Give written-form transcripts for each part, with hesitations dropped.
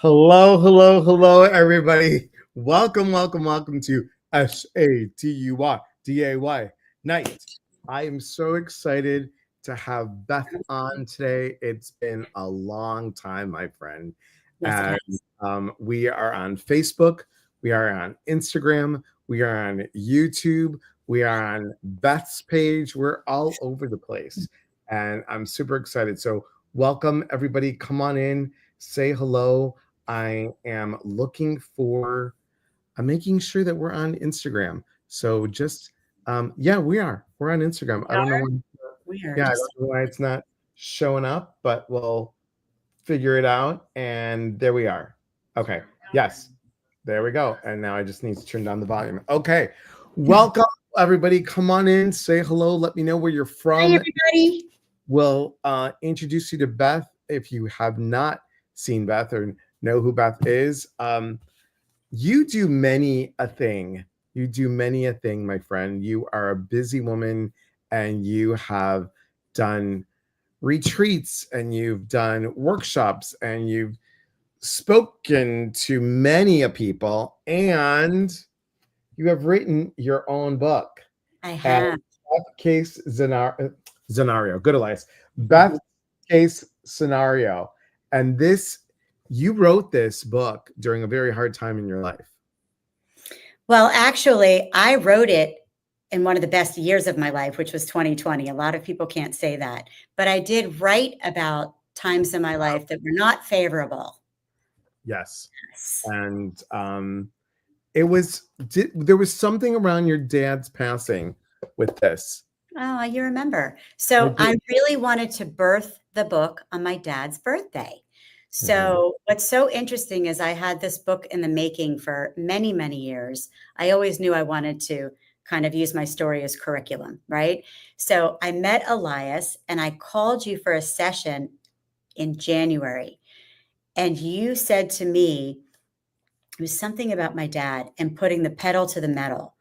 Hello, everybody. Welcome to SATUYDAY Night. I am so excited to have Beth on today. It's been a long time, my friend. Yes, it And has. we are on Facebook, we are on Instagram, we are on YouTube, we are on Beth's page. We're all over the place. And I'm super excited. So, welcome, everybody. Come on in, say hello. I'm making sure that we're on Instagram. So just, yeah, we're on Instagram. I We don't know are. why, We are yeah, I just don't know why it's not showing up, but we'll figure it out. And there we are. Okay. Yes. There we go. And now I just need to turn down the volume. Okay. Welcome, everybody. Come on in, say hello. Let me know where you're Hi, from. everybody. We'll introduce you to Beth if you have not seen Beth or know who Beth is. You do many a thing. You do many a thing, my friend. You are a busy woman and you have done retreats and you've done workshops and you've spoken to many a people and you have written your own book. I And have. Beth Case Scenario, good Elias. Beth Mhm. Case Scenario. And you wrote this book during a very hard time in your life. Well, actually, I wrote it in one of the best years of my life, which was 2020. A lot of people can't say that, but I did write about times in my life that were not favorable. Yes. Yes. And there was something around your dad's passing with this. Oh, you remember. I So do. I really wanted to birth the book on my dad's birthday. Mhm. So what's so interesting is I had this book in the making for many, many years. I always knew I wanted to kind of use my story as curriculum, right? So I met Elias and I called you for a session in January. And you said to me, it was something about my dad and putting the pedal to the metal.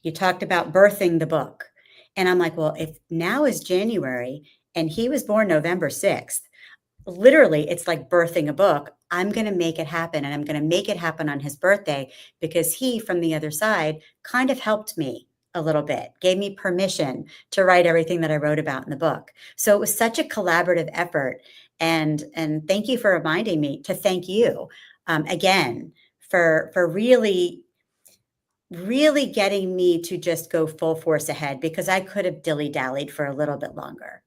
You talked about birthing the book. And I'm like, well, if now is January and he was born November 6th, literally, it's like birthing a book. I'm going to make it happen. And I'm going to make it happen on his birthday because he, from the other side, kind of helped me a little bit, gave me permission to write everything that I wrote about in the book. So it was such a collaborative effort. And thank you for reminding me to thank you again for really getting me to just go full force ahead because I could have dilly-dallied for a little bit longer.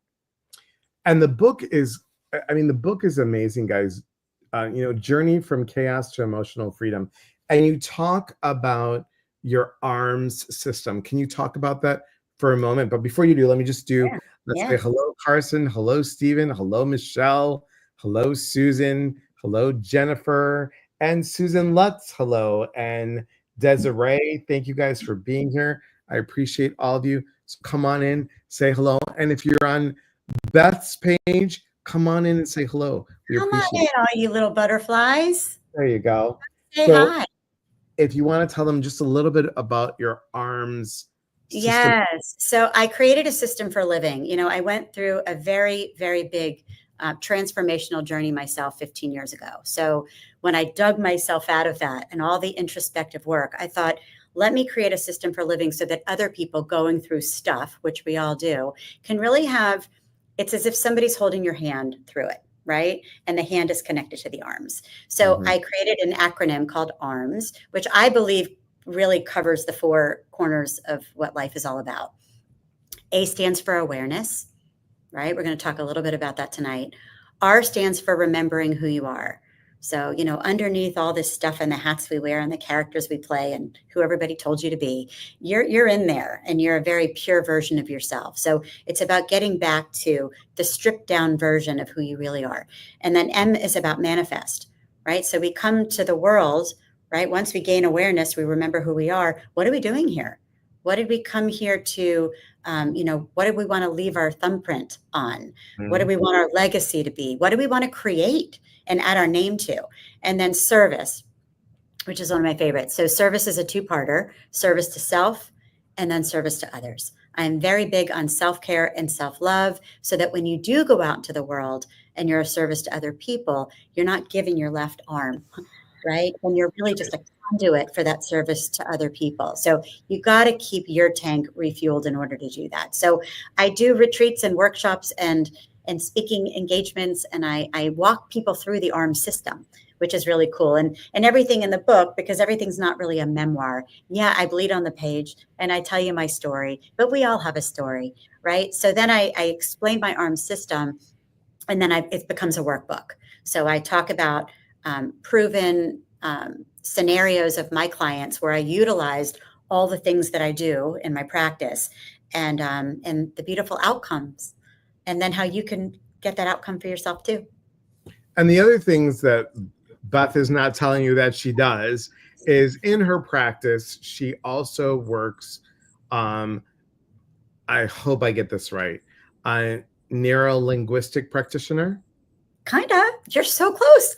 And the book is amazing, guys. Journey from Chaos to Emotional Freedom. And you talk about your arms system. Can you talk about that for a moment? But before you do, Yeah. let's say Yeah. hello, Carson. Hello, Stephen. Hello, Michelle. Hello, Susan. Hello, Jennifer. And Susan Lutz. Hello. And Desiree. Thank you guys for being here. I appreciate all of you. So come on in, say hello. And if you're on Beth's page, come on in and say hello. We Come on appreciate in, it. all you little butterflies. There you go. Say So, hi. if you want to tell them just a little bit about your arms system. Yes. So I created a system for living. I went through a very, very big transformational journey myself 15 years ago. So when I dug myself out of that and all the introspective work, I thought, let me create a system for living so that other people going through stuff, which we all do, can really have it's as if somebody's holding your hand through it. Right. And the hand is connected to the arms. So Mhm. I created an acronym called ARMS, which I believe really covers the four corners of what life is all about. A stands for awareness, right? We're going to talk a little bit about that tonight. R stands for remembering who you are. So, underneath all this stuff and the hats we wear and the characters we play and who everybody told you to be, you're in there and you're a very pure version of yourself. So it's about getting back to the stripped down version of who you really are. And then M is about manifest, right? So we come to the world, right? Once we gain awareness, we remember who we are. What are we doing here? What did we come here to what do we want to leave our thumbprint on? What do Mhm. we want our legacy to be? What do we want to create and add our name to? And then service, which is one of my favorites. So service is a two-parter, service to self and then service to others. I'm very big on self-care and self-love so that when you do go out into the world and you're a service to other people, you're not giving your left arm, right? And you're really just a conduit for that service to other people. So you got to keep your tank refueled in order to do that. So I do retreats and workshops and speaking engagements, and I walk people through the ARM system, which is really cool. And everything in the book, because everything's not really a memoir. Yeah, I bleed on the page and I tell you my story, but we all have a story, right? So then I explain my ARM system, and then it becomes a workbook. So I talk about proven scenarios of my clients where I utilized all the things that I do in my practice, and the beautiful outcomes, and then how you can get that outcome for yourself too. And the other things that Beth is not telling you that she does is in her practice, she also works, I hope I get this right, a neuro-linguistic practitioner. Kind of. You're so close.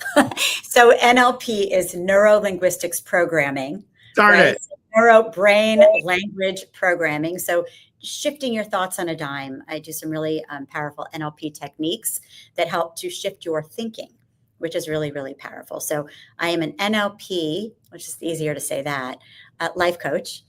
So NLP is neuro-linguistics programming. Darn right? it. So neuro, brain, language programming. So shifting your thoughts on a dime. I do some really powerful NLP techniques that help to shift your thinking, which is really, really powerful. So I am an NLP, which is easier to say that, life coach.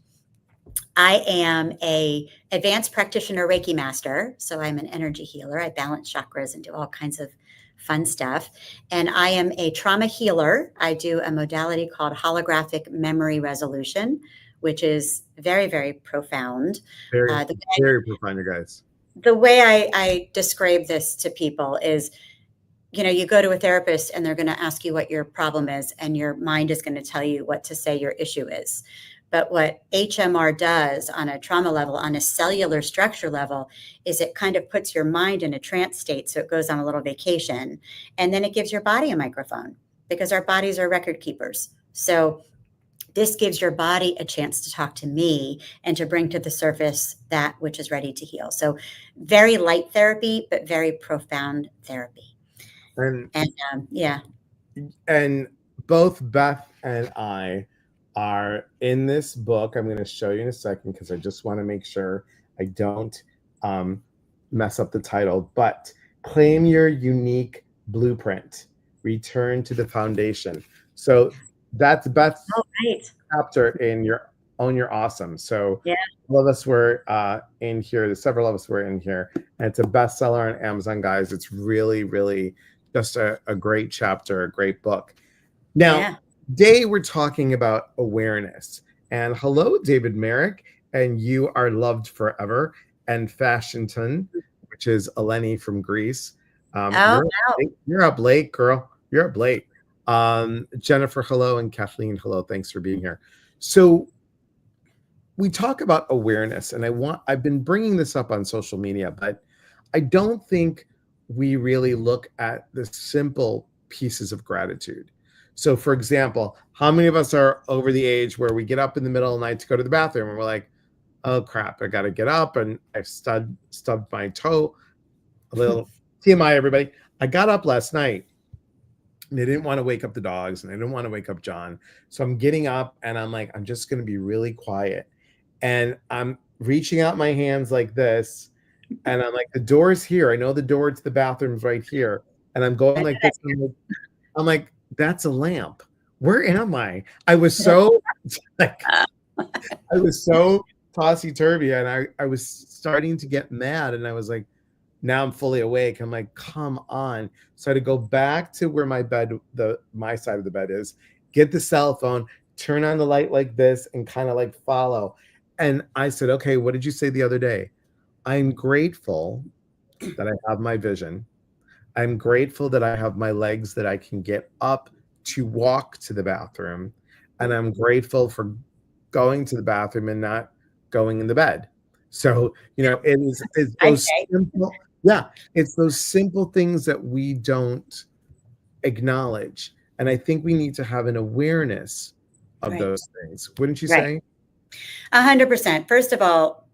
I am a advanced practitioner Reiki master. So I'm an energy healer. I balance chakras and do all kinds of fun stuff. And I am a trauma healer. I do a modality called holographic memory resolution, which is very, very profound. Very, very profound, you guys. The way I describe this to people is, you go to a therapist and they're going to ask you what your problem is, and your mind is going to tell you what to say your issue is. But what HMR does on a trauma level, on a cellular structure level, is it kind of puts your mind in a trance state. So it goes on a little vacation, and then it gives your body a microphone, because our bodies are record keepers. So this gives your body a chance to talk to me and to bring to the surface that which is ready to heal. So very light therapy, but very profound therapy. And yeah. And both Beth and I are in this book. I'm going to show you in a second, because I just want to make sure I don't mess up the title. But Claim Your Unique Blueprint, Return to the Foundation. So that's Beth's chapter in your Own Your Awesome. So yeah, all of us were in here. There's several of us were in here, and it's a bestseller on Amazon, guys. It's really, really just a great chapter, a great book. Now, today we're talking about awareness. And hello, David Merrick, and you are loved forever. And Fashionton, which is Eleni from Greece. You're up late, girl. You're up late. Jennifer, hello, and Kathleen, hello. Thanks for being here. So we talk about awareness, and I've been bringing this up on social media, but I don't think we really look at the simple pieces of gratitude. So, for example, how many of us are over the age where we get up in the middle of the night to go to the bathroom and we're like, oh crap, I got to get up, and I've stubbed my toe. A little TMI, everybody. I got up last night and I didn't want to wake up the dogs, and I didn't want to wake up John. So I'm getting up and I'm like, I'm just going to be really quiet. And I'm reaching out my hands like this. And I'm like, the door's here. I know the door to the bathroom's right here. And I'm going like this. I'm like, that's a lamp. Where am I? I was so like, I was so tossy-turvy, and I was starting to get mad, and I was like, now I'm fully awake. I'm like, come on. So I had to go back to where my bed, my side of the bed is, get the cell phone, turn on the light like this, and kind of like follow. And I said, okay, what did you say the other day? I'm grateful that I have my vision. I'm grateful that I have my legs, that I can get up to walk to the bathroom. And I'm grateful for going to the bathroom and not going in the bed. So, it's those simple, it's those simple things that we don't acknowledge. And I think we need to have an awareness of those things. Wouldn't you say? 100%. First of all,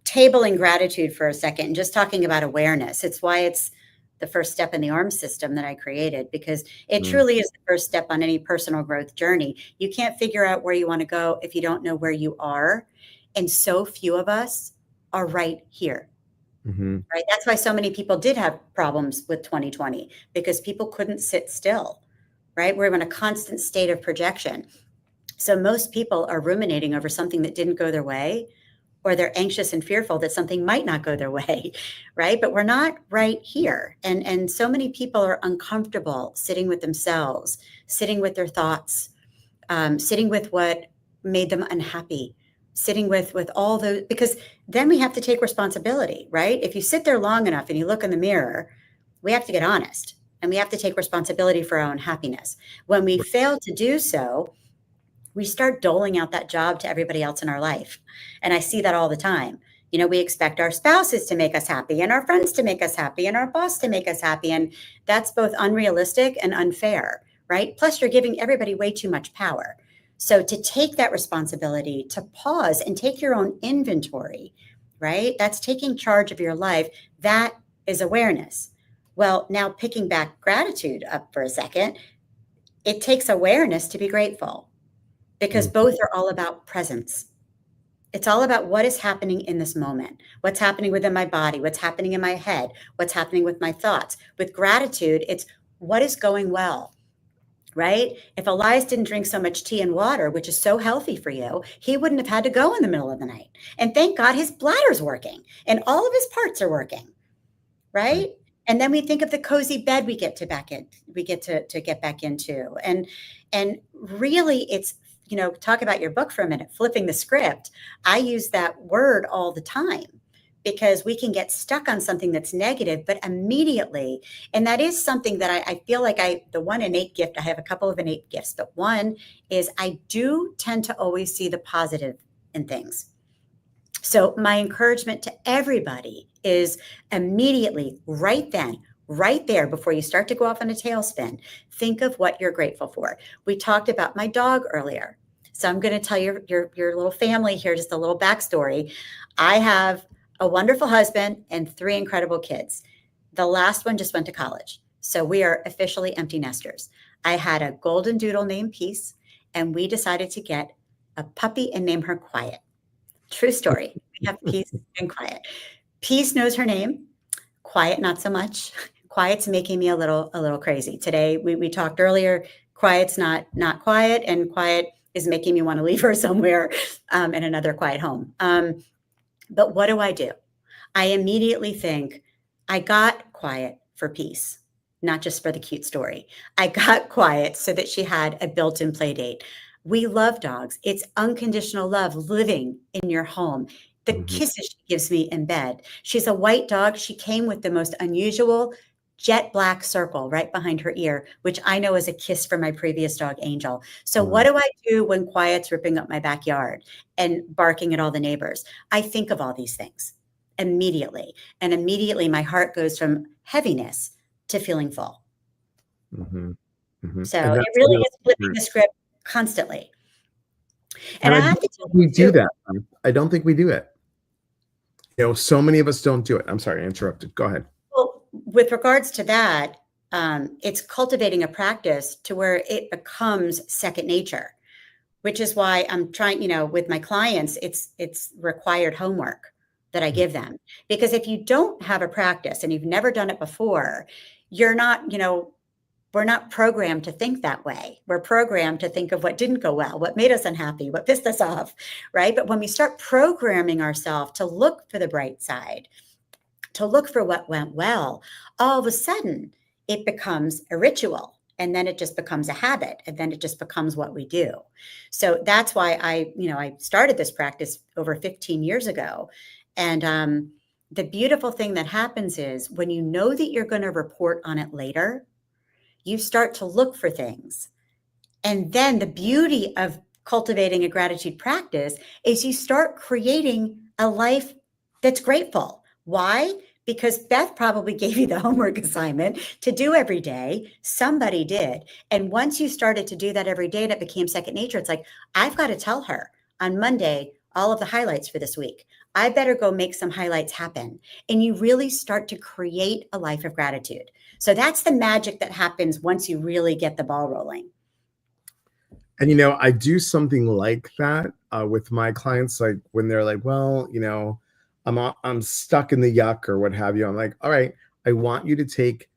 tabling gratitude for a second and just talking about awareness. It's why it's the first step in the ARM system that I created, because it truly is the first step on any personal growth journey. You can't figure out where you want to go if you don't know where you are. And so few of us are right here. Mhm. right? That's why so many people did have problems with 2020, because people couldn't sit still, right? We're in a constant state of projection. So most people are ruminating over something that didn't go their way, or they're anxious and fearful that something might not go their way, right? But we're not right here. And so many people are uncomfortable sitting with themselves, sitting with their thoughts, sitting with what made them unhappy, sitting with all those, because then we have to take responsibility, right? If you sit there long enough and you look in the mirror, we have to get honest and we have to take responsibility for our own happiness. When we fail to do so, we start doling out that job to everybody else in our life. And I see that all the time. You know, we expect our spouses to make us happy and our friends to make us happy and our boss to make us happy. And that's both unrealistic and unfair, right? Plus, you're giving everybody way too much power. So to take that responsibility, to pause and take your own inventory, right? That's taking charge of your life. That is awareness. Well, now picking back gratitude up for a second, it takes awareness to be grateful, because Mhm. both are all about presence. It's all about what is happening in this moment, what's happening within my body, what's happening in my head, what's happening with my thoughts. With gratitude, it's what is going well, right? If Elias didn't drink so much tea and water, which is so healthy for you, he wouldn't have had to go in the middle of the night. And thank God his bladder's working and all of his parts are working, Right. right? And then we think of the cozy bed we get to get back into. And really it's, you know, talk about your book for a minute, flipping the script. I use that word all the time because we can get stuck on something that's negative, but immediately, and that is something that I feel like the one innate gift, I have a couple of innate gifts, but one is I do tend to always see the positive in things. So, my encouragement to everybody is immediately, right then, right there, before you start to go off on a tailspin, think of what you're grateful for. We talked about my dog earlier. So, I'm going to tell your little family here just a little backstory. I have a wonderful husband and three incredible kids. The last one just went to college. So, we are officially empty nesters. I had a golden doodle named Peace, and we decided to get a puppy and name her Quiet. True story. We have Peace and Quiet. Peace knows her name. Quiet, not so much. Quiet's making me a little crazy. Today, we talked earlier. Quiet's not quiet, and Quiet is making me want to leave her somewhere in another quiet home. But what do? I immediately think I got Quiet for Peace, not just for the cute story. I got Quiet so that she had a built-in play date. We love dogs. It's unconditional love living in your home. The Mhm. kisses she gives me in bed. She's a white dog. She came with the most unusual jet black circle right behind her ear, which I know is a kiss from my previous dog, Angel. So, what Mm. do I do when Quiet's ripping up my backyard and barking at all the neighbors? I think of all these things immediately. And immediately my heart goes from heaviness to feeling full. Mhm. Mhm. So And it that's really really is flipping the important. script constantly. And And I I have don't to think tell we you do too, that. I don't think we do it. You know, so many of us don't do it. I'm sorry, I interrupted. Go ahead. well, with regards to that, it's cultivating a practice to where it becomes second nature, which is why I'm trying, you know, with my clients, it's required homework that I Mm. give them. Because if you don't have a practice and you've never done it before, you're not, you know, we're not programmed to think that way. We're programmed to think of what didn't go well, what made us unhappy, what pissed us off, right? But when we start programming ourselves to look for the bright side, to look for what went well, all of a sudden it becomes a ritual. And then it just becomes a habit. And then it just becomes what we do. So that's why I started this practice over 15 years ago. And the beautiful thing that happens is when you know that you're going to report on it later, you start to look for things. And then the beauty of cultivating a gratitude practice is you start creating a life that's grateful. Why? Because Beth probably gave you the homework assignment to do every day. Somebody did. And once you started to do that every day and it became second nature, it's like, I've got to tell her on Monday all of the highlights for this week. I better go make some highlights happen. And you really start to create a life of gratitude. So that's the magic that happens once you really get the ball rolling. And you know, I do something like that with my clients. Like when they're like, "Well, you know, I'm stuck in the yuck or what have you. I'm like, all right, I want you to take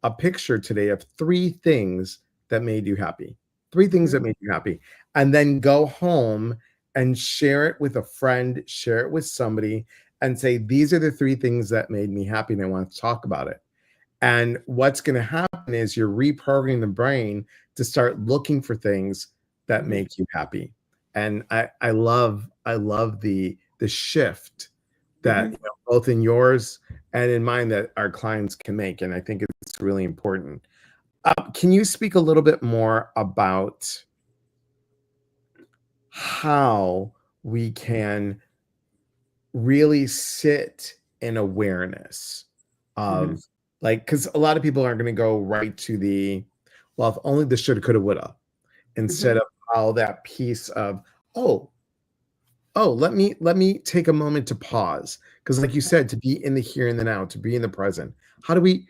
a picture today of 3 things that made you happy. 3 things Mhm. that made you happy. And then go home and share it with a friend, share it with somebody, and say, these are the 3 things that made me happy, and I want to talk about it. And what's going to happen is you're reprogramming the brain to start looking for things that Mhm. make you happy. And I love the shift that, Mhm. both in yours and in mine, that our clients can make. And I think it's really important. Can you speak a little bit more about how we can really sit in awareness Mhm. of, like, because a lot of people are going to go right to the, well, if only the shoulda, coulda, woulda, instead Mhm. of how that piece of, oh, let me take a moment to pause, because like you said, to be in the here and the now, to be in the present. How do we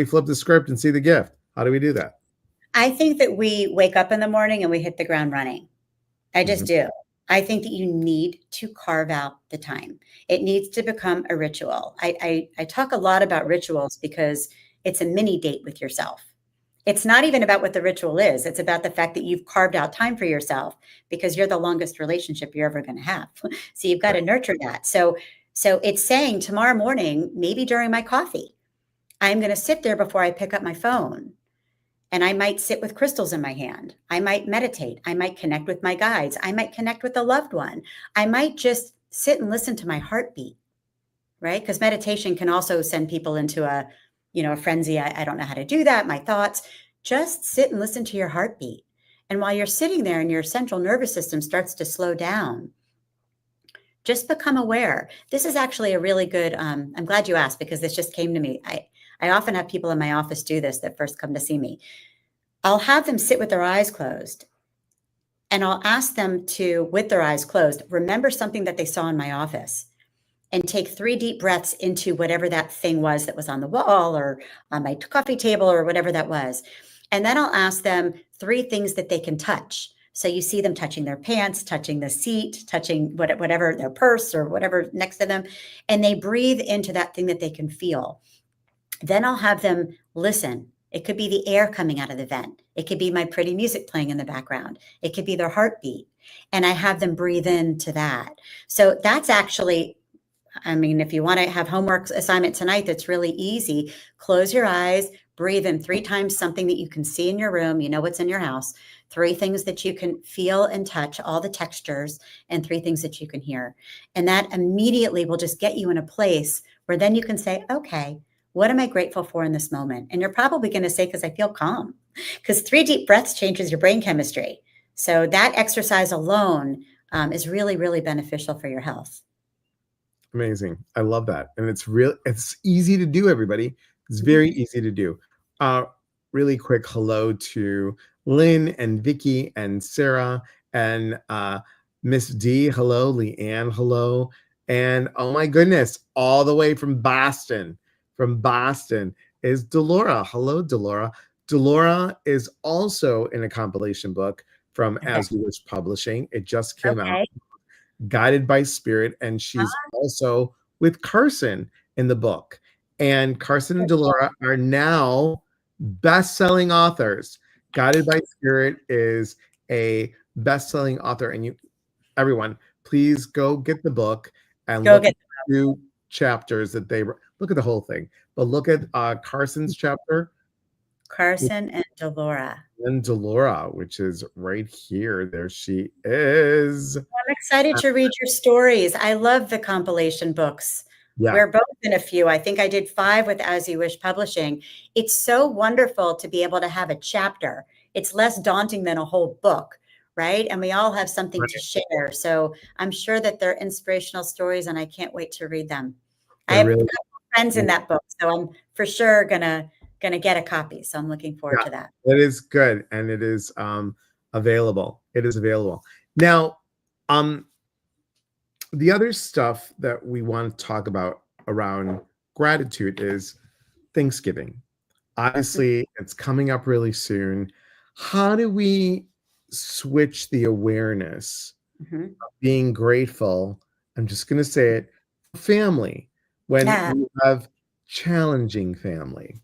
flip the script and see the gift? How do we do that? I think that we wake up in the morning and we hit the ground running. I just Mhm. do. I think that you need to carve out the time. It needs to become a ritual. I talk a lot about rituals because it's a mini date with yourself. It's not even about what the ritual is. It's about the fact that you've carved out time for yourself because you're the longest relationship you're ever going to have. So you've got Right. to nurture that. So it's saying tomorrow morning, maybe during my coffee, I'm going to sit there before I pick up my phone, and I might sit with crystals in my hand. I might meditate. I might connect with my guides. I might connect with a loved one. I might just sit and listen to my heartbeat, right? Because meditation can also send people into a frenzy. I don't know how to do that. My thoughts. Just sit and listen to your heartbeat. And while you're sitting there and your central nervous system starts to slow down, just become aware. This is actually a really good, I'm glad you asked because this just came to me. I often have people in my office do this that first come to see me. I'll have them sit with their eyes closed, and I'll ask them to, with their eyes closed, remember something that they saw in my office and take 3 deep breaths into whatever that thing was that was on the wall or on my coffee table or whatever that was. And then I'll ask them 3 things that they can touch. So you see them touching their pants, touching the seat, touching whatever, their purse or whatever next to them, and they breathe into that thing that they can feel. Then I'll have them listen. It could be the air coming out of the vent. It could be my pretty music playing in the background. It could be their heartbeat. And I have them breathe into that. So that's actually, I mean, if you want to have homework assignment tonight, that's really easy. Close your eyes, breathe in 3 times something that you can see in your room. You know what's in your house. 3 things that you can feel and touch, all the textures, and 3 things that you can hear. And that immediately will just get you in a place where then you can say, okay, what am I grateful for in this moment? And you're probably going to say, because I feel calm. Because 3 deep breaths changes your brain chemistry. So that exercise alone is really, really beneficial for your health. Amazing. I love that. And it's easy to do, everybody. It's Mhm. very easy to do. Uh really quick hello to Lynn and Vicky and Sarah and Miss D. Hello, Leanne. Hello. And oh my goodness, all the way from Boston. From Boston is Delora. Hello, Delora. Delora is also in a compilation book from Okay. As You Wish Publishing. It just came out, Okay. Guided by Spirit, and she's also with Carson in the book. And Carson and Delora are now best-selling authors. Guided by Spirit is a best-selling author, and everyone, please go get the book and Go look get at the 2 chapters that they look at the whole thing, but look at Carson's chapter Carson and Delora. and Delora, which is right here. There she is. I'm excited to read your stories. I love the compilation books. Yeah, We're both in a few. I think I did 5 with As You Wish Publishing. It's so wonderful to be able to have a chapter. It's less daunting than a whole book, right? And we all have something to right. share. So I'm sure that they're inspirational stories, and I can't wait to read them. I They're have a really, couple friends in that book, so I'm for sure gonna get a copy. So I'm looking forward yeah, to that. it is good, and it is available. It is available. Now, um the other stuff that we want to talk about around gratitude is Thanksgiving. Obviously, it's coming up really soon. How do we switch the awareness, Mhm. being grateful I'm just going to say it, family, when Ah, you have challenging family.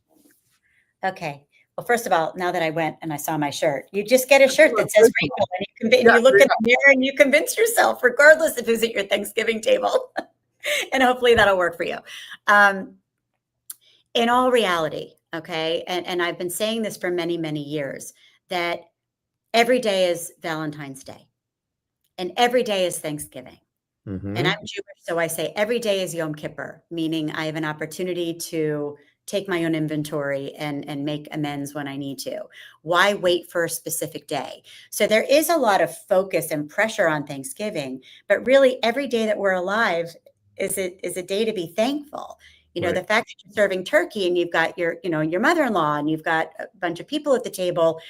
okay. Well, first of all, now that I went and I saw my shirt, you just get a shirt that says Grateful. Rachel, and and Yeah, you look there you in the mirror and you convince yourself, regardless of who's at your Thanksgiving table, and hopefully that'll work for you. Um, in all reality, okay, and I've been saying this for many, many years, that every day is Valentine's Day and every day is Thanksgiving. go. And I'm Hmm. Jewish, so I say every day is Yom Kippur, meaning I have an opportunity to take my own inventory and make amends when I need to. Why wait for a specific day? So there is a lot of focus and pressure on Thanksgiving, but really every day that we're alive is a day to be thankful. You know, Right. the fact that you're serving turkey and you've got your mother-in-law and you've got a bunch of people at the table,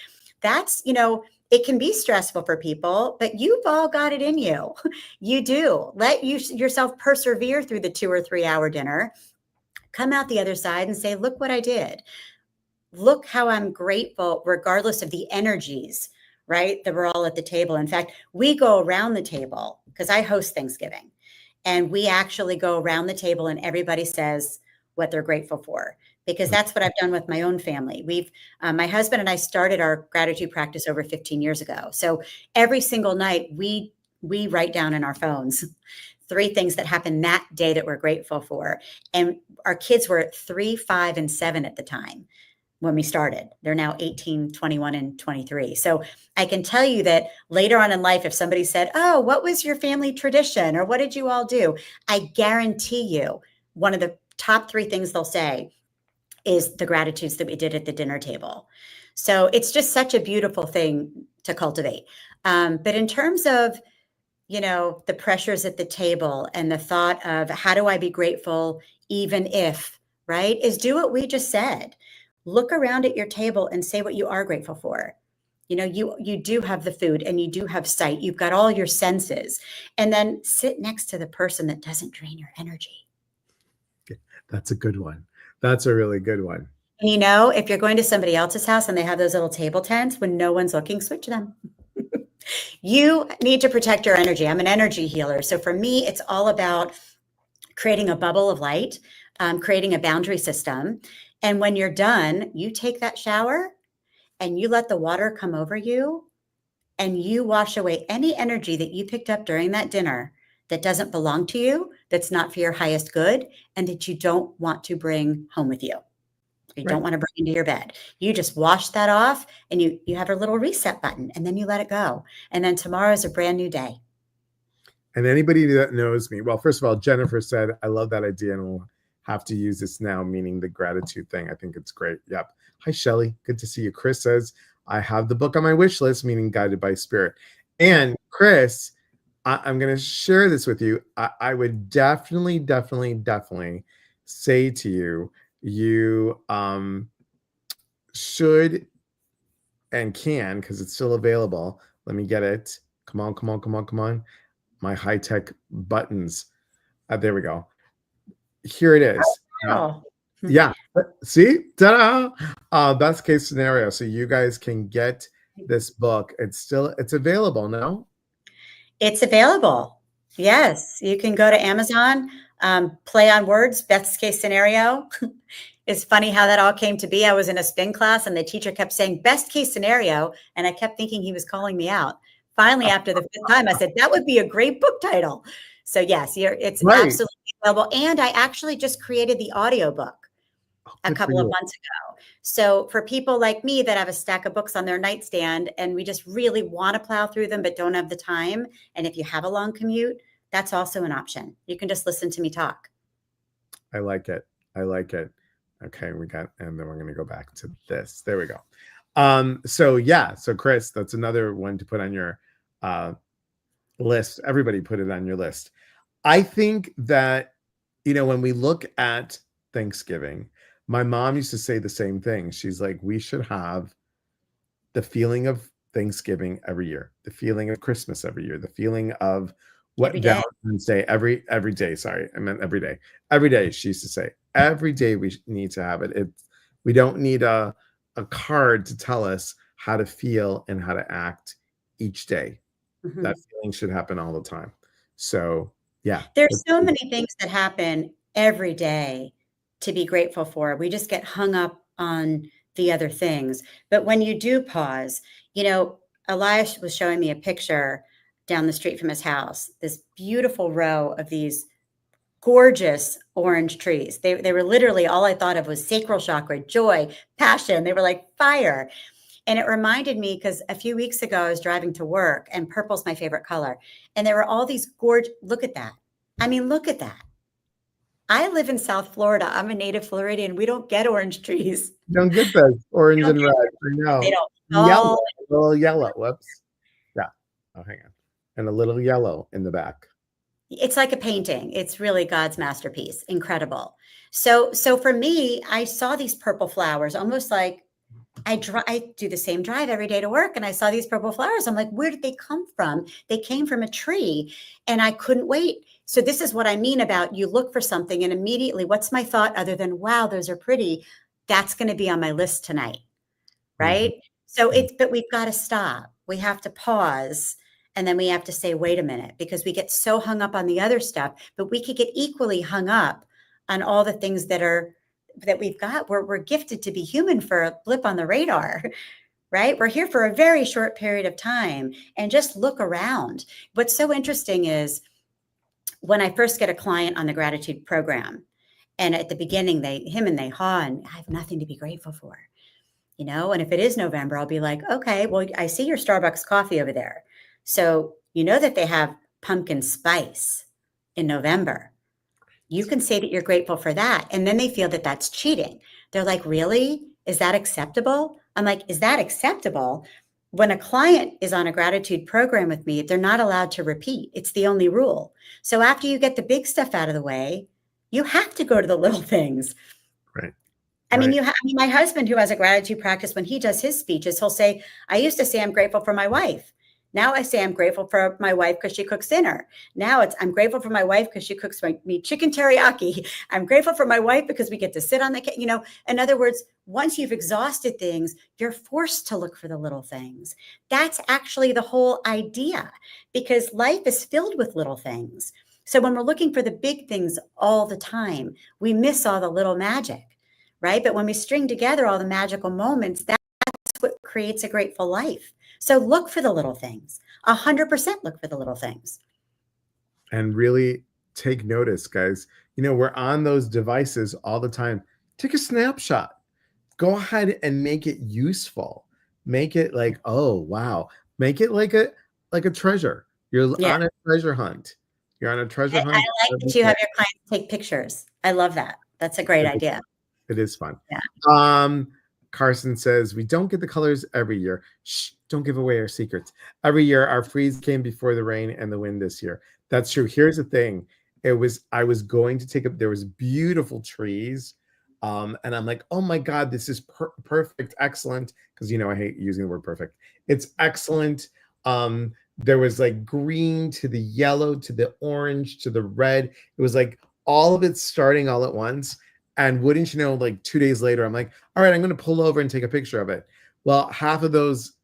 that's, it can be stressful for people, but you've all got it in you. You do. Let yourself persevere through the 2 or 3 hour dinner. Come out the other side and say, look what I did. Look how I'm grateful, regardless of the energies, right? That we're all at the table. In fact, we go around the table because I host Thanksgiving. And we actually go around the table and everybody says what they're grateful for, because that's what I've done with my own family. My husband and I started our gratitude practice over 15 years ago. So every single night we write down in our phones 3 things that happened that day that we're grateful for. And our kids were 3, 5, and 7 at the time when we started. They're now 18, 21, and 23. So I can tell you that later on in life, if somebody said, oh, what was your family tradition? Or what did you all do? I guarantee you one of the top 3 things they'll say is the gratitudes that we did at the dinner table. So it's just such a beautiful thing to cultivate. But in terms of, the pressures at the table and the thought of how do I be grateful even if, right, is do what we just said. Look around at your table and say what you are grateful for. You do have the food and you do have sight. You've got all your senses. And then sit next to the person that doesn't drain your energy. That's a good one. That's a really good one. And if you're going to somebody else's house and they have those little table tents when no one's looking, switch them. You need to protect your energy. I'm an energy healer. So for me, it's all about creating a bubble of light, creating a boundary system. And when you're done, you take that shower and you let the water come over you and you wash away any energy that you picked up during that dinner that doesn't belong to you, that's not for your highest good, and that you don't want to bring home with you. You don't Right. want to bring into your bed. You just wash that off and you have a little reset button and then you let it go. And then tomorrow is a brand new day. And anybody that knows me, well, first of all, Jennifer said, I love that idea and we'll have to use this now, meaning the gratitude thing. I think it's great. Yep. Hi, Shelly. Good to see you. Chris says, I have the book on my wish list, meaning Guided by Spirit. And Chris, I'm going to share this with you. I would definitely, definitely, definitely say to you, you should and can, because it's still available. Let me get it. Come on, come on, come on, come on. My high-tech buttons. There we go. Here it is. Oh, Yeah. See? Ta-da! Best case scenario. So you guys can get this book. It's available now. it's available. Yes, you can go to Amazon, play on words, best case scenario. It's funny how that all came to be. I was in a spin class and the teacher kept saying best case scenario. And I kept thinking he was calling me out. Finally, after the 5th time, I said, that would be a great book title. So yes, it's Right. absolutely available. And I actually just created the audiobook Oh, a good for couple of you. months ago. So for people like me that have a stack of books on their nightstand and we just really want to plow through them but don't have the time, and if you have a long commute, that's also an option. You can just listen to me talk. I like it. I like it. Okay, and then we're gonna go back to this. There we go. So yeah, so Chris, that's another one to put on your list. Everybody put it on your list. I think that, when we look at Thanksgiving, my mom used to say the same thing. She's like, we should have the feeling of Thanksgiving every year, the feeling of Christmas every year, the feeling of what Every day. Valentine's Day every day. Sorry, I meant every day. Every day, she used to say, every day we need to have it. We don't need a card to tell us how to feel and how to act each day. That Mhm. feeling should happen all the time. So Yeah. There's so many things that happen every day to be grateful for. We just get hung up on the other things. But when you do pause, you know, Elias was showing me a picture down the street from his house, this beautiful row of these gorgeous orange trees. They were literally, all I thought of was sacral chakra, joy, passion. They were like fire. And it reminded me, because a few weeks ago I was driving to work and purple's my favorite color. And there were all these gorgeous, look at that. I mean, look at that. I live in South Florida. I'm a native Floridian. We don't get orange trees. Don't get those orange Don't and get red. orange. I know. They don't Yellow, fall. a little yellow. Whoops. Yeah. Oh, hang on. And a little yellow in the back. It's like a painting. It's really God's masterpiece. Incredible. So for me, I saw these purple flowers, almost like I do the same drive every day to work, and I saw these purple flowers. I'm like, where did they come from? They came from a tree, and I couldn't wait. So this is what I mean about, you look for something and immediately, what's my thought other than, wow, those are pretty? That's going to be on my list tonight. Right. So but we've got to stop. We have to pause. And then we have to say, wait a minute, because we get so hung up on the other stuff, but we could get equally hung up on all the things that we've got. We're gifted to be human for a blip on the radar, right? We're here for a very short period of time, and just look around. What's so interesting is when I first get a client on the gratitude program, and at the beginning, they haw, and I have nothing to be grateful for. You know, and if it is November, I'll be like, okay, well, I see your Starbucks coffee over there. So you know that they have pumpkin spice in November. You can say that you're grateful for that. And then they feel that that's cheating. They're like, really? Is that acceptable? I'm like, is that acceptable? When a client is on a gratitude program with me, they're not allowed to repeat. It's the only rule. So after you get the big stuff out of the way, you have to go to the little things. Right. I mean, my husband, who has a gratitude practice, when he does his speeches, he'll say, I used to say I'm grateful for my wife. Now I say I'm grateful for my wife because she cooks dinner. Now I'm grateful for my wife because she cooks me chicken teriyaki. I'm grateful for my wife because we get to sit on the, in other words, once you've exhausted things, you're forced to look for the little things. That's actually the whole idea, because life is filled with little things. So when we're looking for the big things all the time, we miss all the little magic. Right? But when we string together all the magical moments, that's what creates a grateful life. So look for the little things. 100% look for the little things. And really take notice, guys. We're on those devices all the time. Take a snapshot. Go ahead and make it useful. Make it like, oh, wow. Make it like a treasure. You're on a treasure hunt. You're on a treasure hunt. I like that you have your clients take pictures. I love that. That's a great idea. It is fun. Yeah. Carson says, we don't get the colors every year. Shh, don't give away our secrets. Every year, our freeze came before the rain and the wind this year. That's true. Here's the thing. I was going to there was beautiful trees. And I'm like, oh my God, this is perfect, excellent. Because, I hate using the word perfect. It's excellent. There was like green to the yellow, to the orange, to the red. It was like all of it starting all at once. And wouldn't you know, like 2 days later, I'm like, all right, I'm going to pull over and take a picture of it. Well, half of those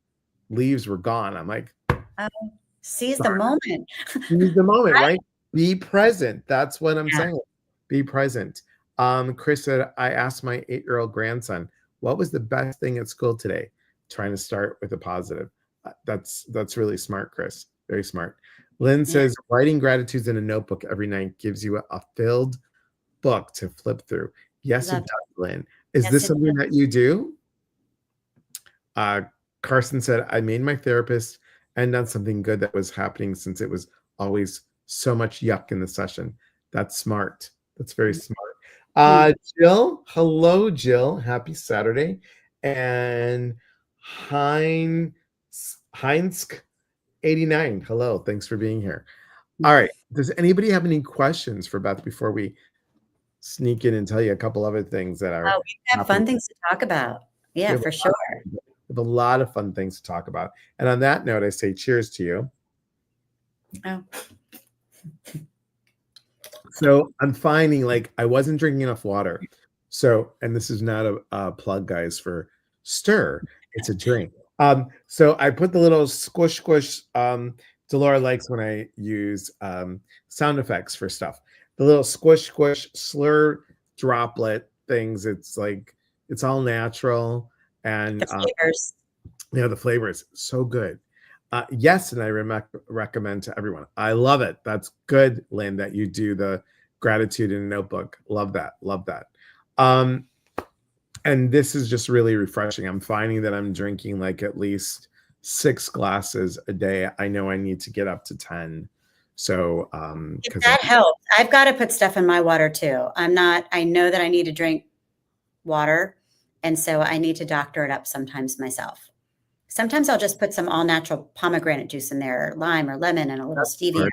leaves were gone. I'm like, seize the moment. Seize the moment, right? Be present. That's what I'm saying. Be present. Chris said, I asked my 8-year-old grandson, what was the best thing at school today? Trying to start with a positive. That's really smart, Chris. Very smart. Lynn says, writing gratitudes in a notebook every night gives you a filled book to flip through. Yes, it does, Lynn. Is this something that you do? Carson said, I made my therapist end on something good that was happening since it was always so much yuck in the session. That's smart. That's very smart. Jill, hello, Jill. Happy Saturday. And Heinz 89. Hello. Thanks for being here. All right. Does anybody have any questions for Beth before we sneak in and tell you a couple other things that are we have fun things to talk about. Yeah, for sure. We have a lot of fun things to talk about. And on that note, I say cheers to you. Oh. So I'm finding like I wasn't drinking enough water. So, and this is not a plug, guys, for Stir. It's a drink. So I put the little squish Delora likes when I use sound effects for stuff. The little squish, squish, slur droplet things. It's like it's all natural, and The flavors. the flavor is so good. Yes, and I recommend to everyone. I love it. That's good, Lynn, that you do the gratitude in a notebook. Love that. Love that. Um, and this is just really refreshing. I'm finding that I'm drinking like at least 6 glasses a day. I know I need to get up to 10. So, because That helps. I've got to put stuff in my water too. I know that I need to drink water. And so I need to doctor it up sometimes myself. Sometimes I'll just put some all natural pomegranate juice in there, or lime or lemon, and a little stevia.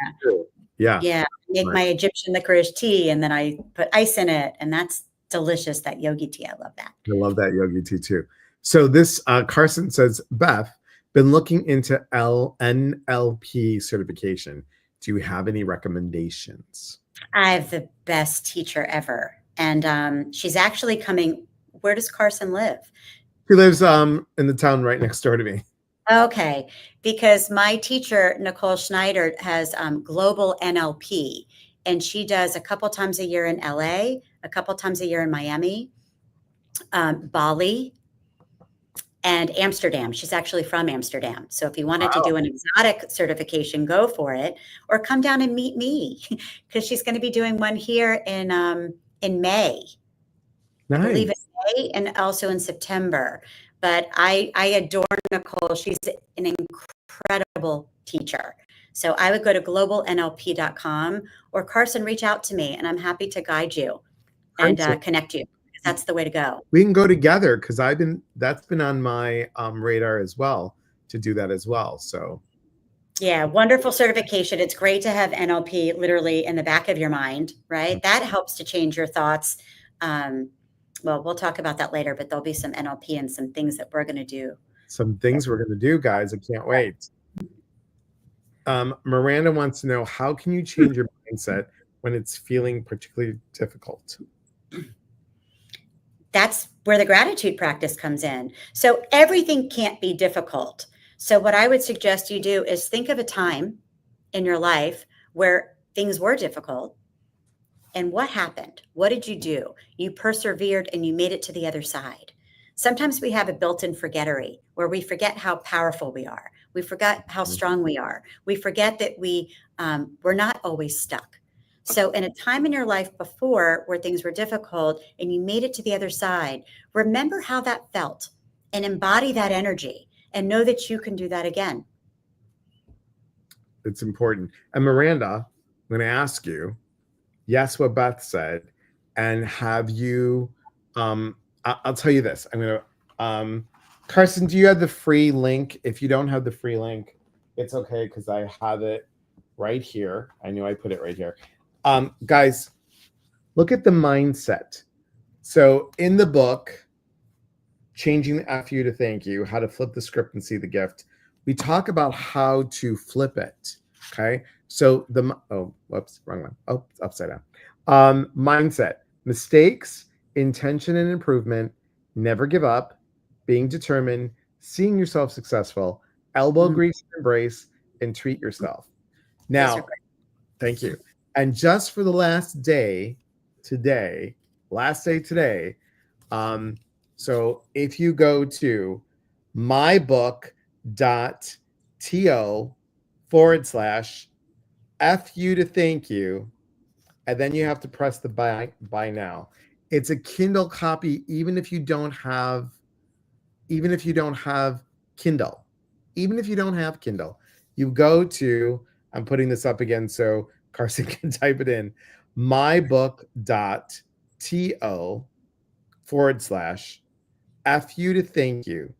Yeah. Yeah. Make my Egyptian licorice tea, and then I put ice in it. And that's delicious. That yogi tea. I love that. I love that yogi tea too. So this Carson says, Beth, been looking into NLP certification. Do you have any recommendations? I have the best teacher ever. And she's actually coming. Where does Carson live? He lives in the town right next door to me. Okay, because my teacher, Nicole Schneider, has global NLP, and she does a couple times a year in LA, a couple times a year in Miami, Bali, and Amsterdam. She's actually from Amsterdam. So if you wanted to do an exotic certification, go for it, or come down and meet me, because she's going to be doing one here in May. Nice. I believe in May and also in September. But I adore Nicole. She's an incredible teacher. So I would go to globalnlp.com, or Carson, reach out to me, and I'm happy to guide you and connect you. That's the way to go. We can go together, because that's been on my radar as well, to do that as well. So yeah, wonderful certification. It's great to have NLP literally in the back of your mind, right? That helps to change your thoughts. Well, we'll talk about that later, but there'll be some NLP and some things that we're going to do. Some things we're going to do, guys. I can't wait. Miranda wants to know, how can you change your mindset when it's feeling particularly difficult? That's where the gratitude practice comes in. So everything can't be difficult. So what I would suggest you do is think of a time in your life where things were difficult. And what happened? What did you do? You persevered and you made it to the other side. Sometimes we have a built-in forgettery where we forget how powerful we are. We forget how strong we are. We forget that we're not always stuck. So in a time in your life before where things were difficult and you made it to the other side, remember how that felt and embody that energy and know that you can do that again. It's important. And Miranda, I'm going to ask you, yes, what Beth said, and have you, I'll tell you this. I'm going to, Carson, do you have the free link? If you don't have the free link, it's okay, because I have it right here. I knew I put it right here. Guys, look at the mindset. So in the book, Changing the FU to Thank You, How to Flip the Script and See the Gift, we talk about how to flip it. Okay. So whoops, wrong one. Oh, it's upside down. Mindset, mistakes, intention and improvement, never give up, being determined, seeing yourself successful, elbow grease and embrace, and treat yourself. Now, thank you. And just for the last day today, so if you go to mybook.to/FU to thank you, and then you have to press the buy now. It's a Kindle copy, even if you don't have Kindle. Even if you don't have Kindle, you go to, I'm putting this up again so Carson can type it in, mybook.to/FU to thank you.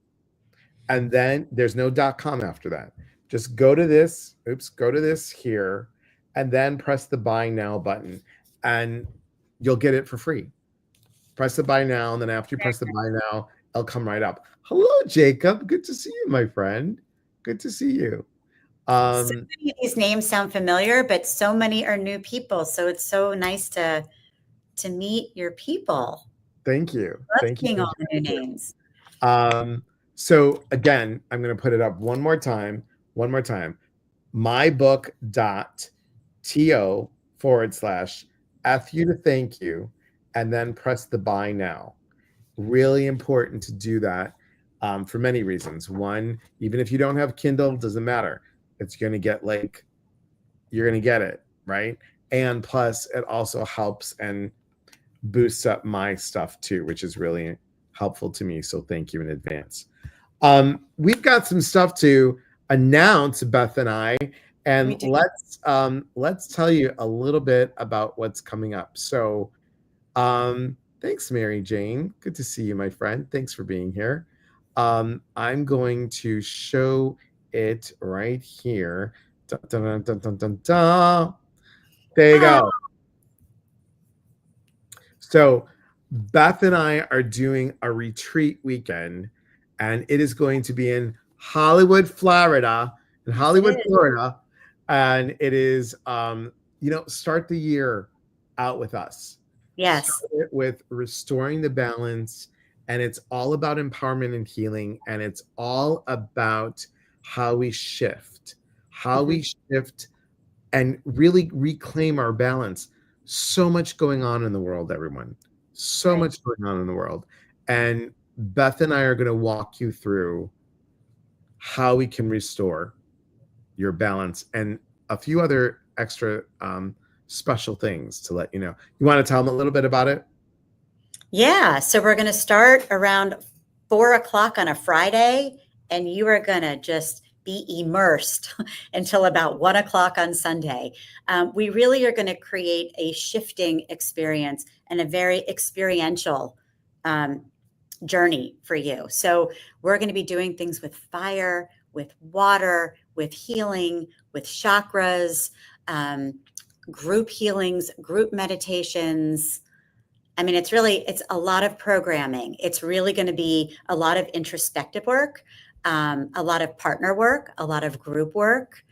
And then there's no .com after that. Just go to this, go to this here, and then press the buy now button, and you'll get it for free. Press the buy now, and then after you press the buy now, it'll come right up. Hello, Jacob. Good to see you, my friend. Good to see you. So many of these names sound familiar, but so many are new people. So it's so nice to meet your people. Thank you. Love seeing all the new names. So again, I'm going to put it up one more time. mybook.to/F you to thank you, and then press the buy now. Really important to do that for many reasons. One, even if you don't have Kindle, doesn't matter. It's going to get like, you're going to get it, right? And plus, it also helps and boosts up my stuff too, which is really helpful to me. So thank you in advance. We've got some stuff to announce, Beth and I, and let's tell you a little bit about what's coming up. So thanks, Mary Jane. Good to see you, my friend. Thanks for being here. I'm going to show it right here. Dun, dun, dun, dun, dun, dun. There you go. So Beth and I are doing a retreat weekend, and it is going to be in Hollywood, Florida, Florida. And it is, start the year out with us. Yes. Start it with restoring the balance. And it's all about empowerment and healing. And it's all about how we shift, and really reclaim our balance. So much going on in the world, everyone. So much going on in the world. And Beth and I are going to walk you through how we can restore your balance and a few other extra special things to let you know. You want to tell them a little bit about it? Yeah. So we're going to start around 4 o'clock on a Friday, and you are going to just be immersed until about 1 o'clock on Sunday. We really are going to create a shifting experience and a very experiential journey for you. So we're going to be doing things with fire, with water, with healing, with chakras, group healings, group meditations. I mean, it's a lot of programming. It's really going to be a lot of introspective work, a lot of partner work, a lot of group work,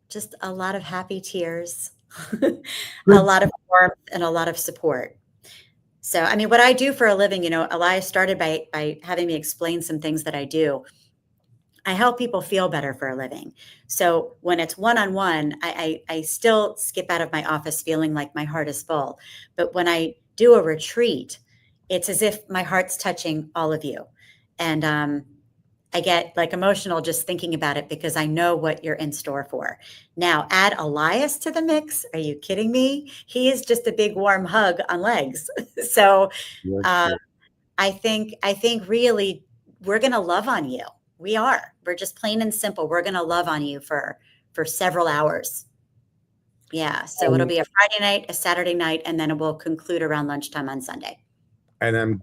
just a lot of happy tears, a lot of warmth, and a lot of support. So, I mean, what I do for a living, Elias started by having me explain some things that I do. I help people feel better for a living. So when it's one-on-one, I still skip out of my office feeling like my heart is full. But when I do a retreat, it's as if my heart's touching all of you. And I get like emotional just thinking about it because I know what you're in store for. Now, add Elias to the mix. Are you kidding me? He is just a big warm hug on legs. So I think really we're going to love on you. We are. We're just plain and simple. We're going to love on you for several hours. Yeah. So it'll be a Friday night, a Saturday night, and then it will conclude around lunchtime on Sunday. And I'm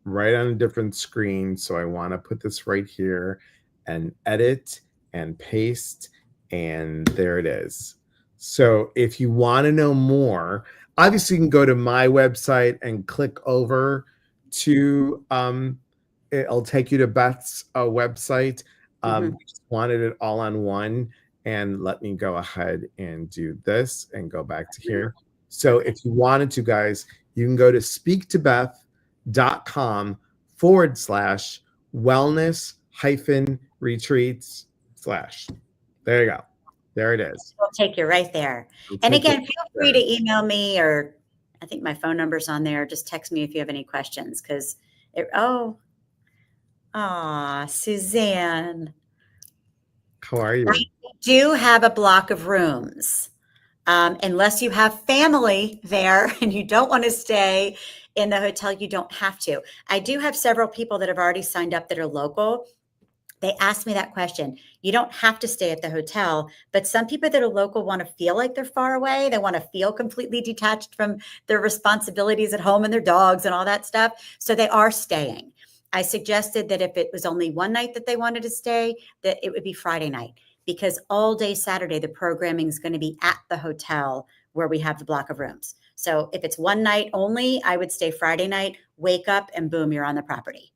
right on a different screen. So I want to put this right here and edit and paste. And there it is. So if you want to know more, obviously you can go to my website and click over to it'll take you to Beth's website. We just wanted it all on one. And let me go ahead and do this and go back to here. So if you wanted to, guys, you can go to speaktobeth.com/wellness-retreats/ There you go. There it is. It'll take you right there. And again, feel free to email me, or I think my phone number's on there. Just text me if you have any questions, because Suzanne. How are you? I do have a block of rooms. Unless you have family there and you don't want to stay in the hotel, you don't have to. I do have several people that have already signed up that are local. They asked me that question. You don't have to stay at the hotel, but some people that are local want to feel like they're far away. They want to feel completely detached from their responsibilities at home and their dogs and all that stuff. So they are staying. I suggested that if it was only one night that they wanted to stay, that it would be Friday night, because all day Saturday, the programming is going to be at the hotel where we have the block of rooms. So if it's one night only, I would stay Friday night, wake up, and boom, you're on the property.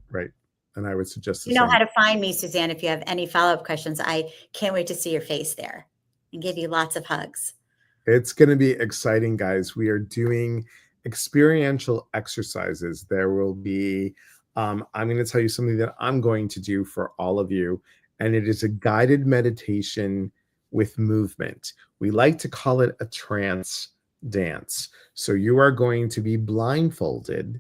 Right. And I would suggest you know how to find me, Suzanne. If you have any follow-up questions, I can't wait to see your face there and give you lots of hugs. It's going to be exciting, guys. We are doing experiential exercises. There will be, I'm going to tell you something that I'm going to do for all of you. and it is a guided meditation with movement. We like to call it a trance dance. So you are going to be blindfolded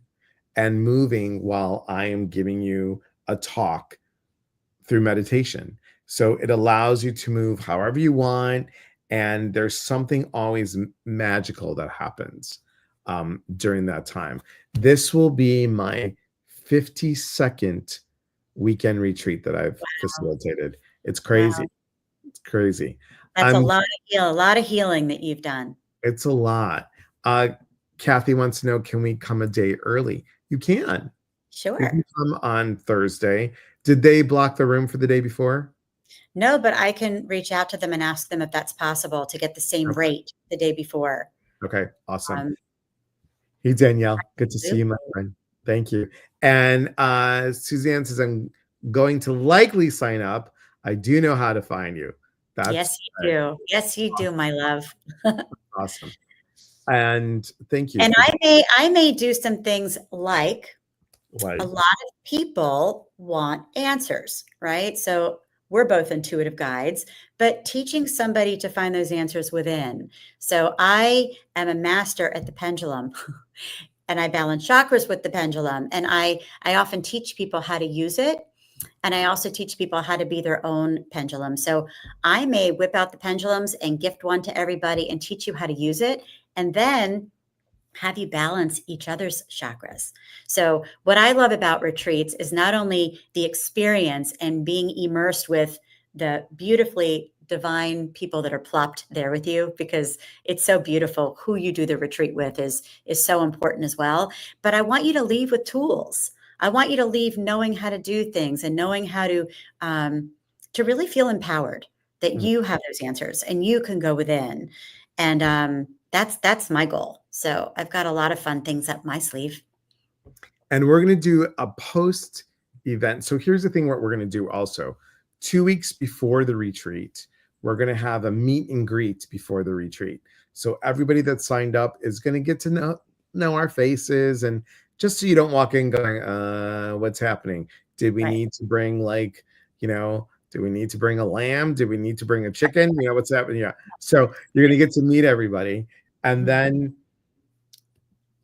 and moving while I am giving you a talk through meditation. So it allows you to move however you want. And there's something always magical that happens during that time. This will be my 52nd weekend retreat that I've facilitated. It's crazy. Wow. It's crazy. That's I'm a lot of healing that you've done. It's a lot. Kathy wants to know, can we come a day early? You can. You Sure. can come on Thursday. Did they block the room for the day before? No, but I can reach out to them and ask them if that's possible to get the same Okay. rate the day before. Okay. Awesome. Um, Hey, Danielle. Good to see you, my absolutely. friend. Thank you. And Suzanne says, I'm going to likely sign up. I do know how to find you. Yes, That's you do. Yes, you do, my love. awesome. And thank you And for I may do some things like what. a lot of people want answers, right? So we're both intuitive guides, but teaching somebody to find those answers within. So I am a master at the pendulum. And I balance chakras with the pendulum. And I often teach people how to use it. And I also teach people how to be their own pendulum. So I may whip out the pendulums and gift one to everybody and teach you how to use it. And then have you balance each other's chakras. So what I love about retreats is not only the experience and being immersed with the beautifully divine people that are plopped there with you, because it's so beautiful. Who you do the retreat with is so important as well. But I want you to leave with tools. I want you to leave knowing how to do things and knowing how to really feel empowered that you have those answers and you can go within. And that's my goal. So I've got a lot of fun things up my sleeve. And we're going to do a post event. So here's the thing, what we're going to do also. 2 weeks before the retreat, we're going to have a meet and greet before the retreat. So everybody that signed up is going to get to know our faces, and just so you don't walk in going, what's happening? Did we Right. need to bring do we need to bring a lamb? Do we need to bring a chicken? What's happening? Yeah. So you're going to get to meet everybody. And then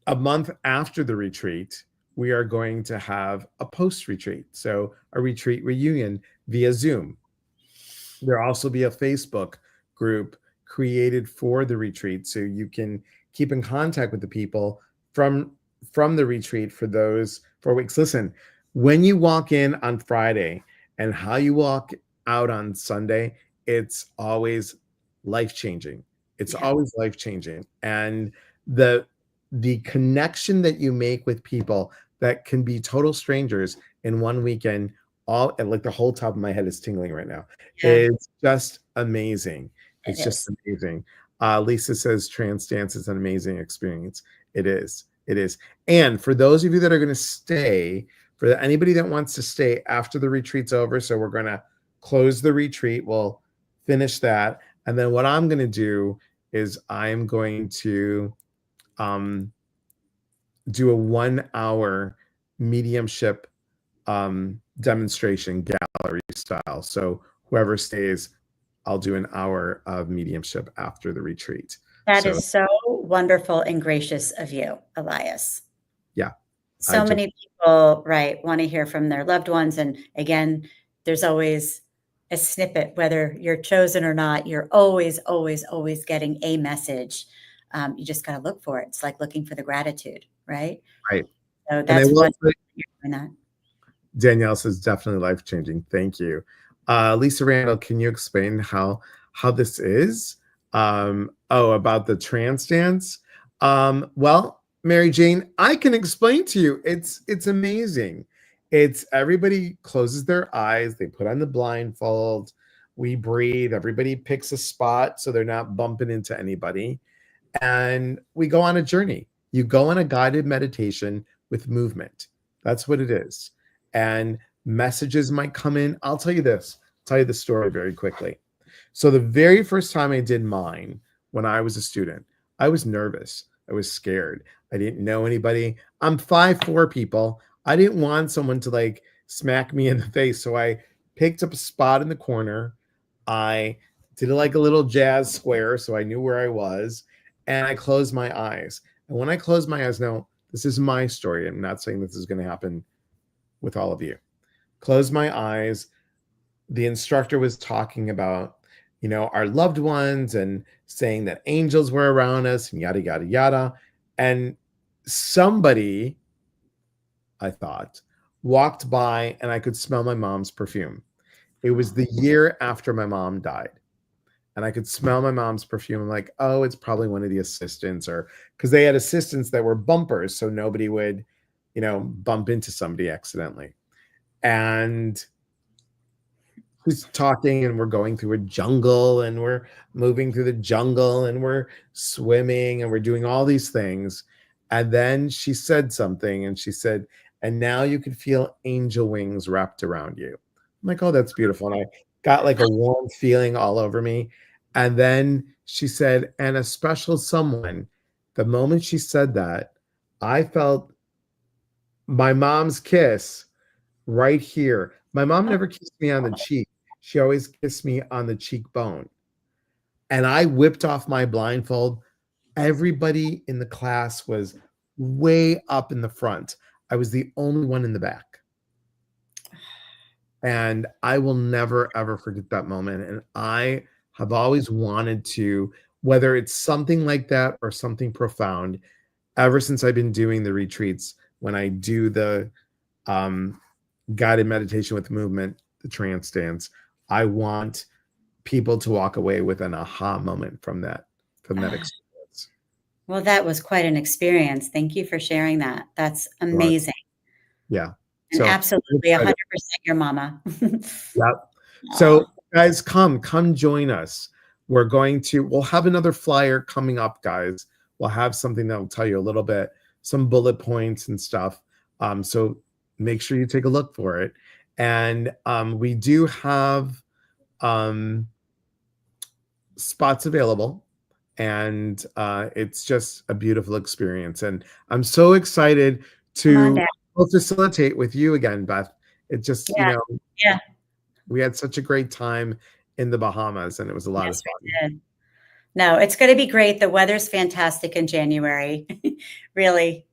a month after the retreat, we are going to have a post retreat. So a retreat reunion via Zoom. There'll also be a Facebook group created for the retreat, so you can keep in contact with the people from the retreat for those 4 weeks. Listen, when you walk in on Friday and how you walk out on Sunday, it's always life-changing. It's Yeah. always life-changing. And the connection that you make with people that can be total strangers in one weekend, all, and like the whole top of my head is tingling right now. Yeah, It's just amazing. it It's just is. amazing. Lisa says trance dance is an amazing experience. It is. It is. And for those of you that are going to stay, for anybody that wants to stay after the retreat's over, so we're going to close the retreat. We'll finish that. And then what I'm going to do is I'm going to do a 1 hour mediumship demonstration gallery style. So whoever stays, I'll do an hour of mediumship after the retreat. That So is so wonderful and gracious of you, Elias. yeah, I So just many people, right, want to hear from their loved ones. And again, there's always a snippet, whether you're chosen or not, you're always, always, always getting a message. You just got to look for it. It's like looking for the gratitude, right? right. So And I that's will what say, you're doing that. Danielle says definitely life changing. Thank you. Lisa Randall, can you explain how this is? About the trance dance. Well, Mary Jane, I can explain to you. It's amazing. It's everybody closes their eyes, they put on the blindfold, we breathe, everybody picks a spot so they're not bumping into anybody, and we go on a journey. You go on a guided meditation with movement. That's what it is. And messages might come in. I'll tell you this, tell you the story very quickly. So the very first time I did mine, when I was a student, I was nervous. I was scared. I didn't know anybody. I'm 5'4", people. I didn't want someone to like smack me in the face. So I picked up a spot in the corner. I did like a little jazz square so I knew where I was, and I closed my eyes. And when I closed my eyes, now this is my story. I'm not saying this is going to happen with all of you. Closed my eyes. The instructor was talking about, our loved ones and saying that angels were around us and yada, yada, yada. And somebody, I thought, walked by and I could smell my mom's perfume. It was the year after my mom died. And I could smell my mom's perfume. I'm like, oh, it's probably one of the assistants, or because they had assistants that were bumpers, so nobody would, bump into somebody accidentally. And who's talking, and we're going through a jungle, and we're moving through the jungle, and we're swimming, and we're doing all these things. And then she said something, and she said, and now you could feel angel wings wrapped around you. I'm like, oh, that's beautiful. And I got like a warm feeling all over me. And then she said, and a special someone. The moment she said that, I felt my mom's kiss right here. My mom never kissed me on the cheek. She always kissed me on the cheekbone. And I whipped off my blindfold. Everybody in the class was way up in the front. I was the only one in the back. And I will never, ever forget that moment. And I have always wanted to, whether it's something like that or something profound, ever since I've been doing the retreats, when I do the guided meditation with movement, the trance dance, I want people to walk away with an aha moment from that experience. Well, that was quite an experience. Thank you for sharing that. That's amazing. Yeah. And So absolutely 100% your mama. Yeah. So guys, come join us. We'll have another flyer coming up, guys. We'll have something that will tell you a little bit, some bullet points and stuff. So make sure you take a look for it. And we do have spots available, and it's just a beautiful experience. And I'm so excited to facilitate with you again, Beth. It just, we had such a great time in the Bahamas, and it was a lot of fun. No, it's going to be great. The weather's fantastic in January. Really.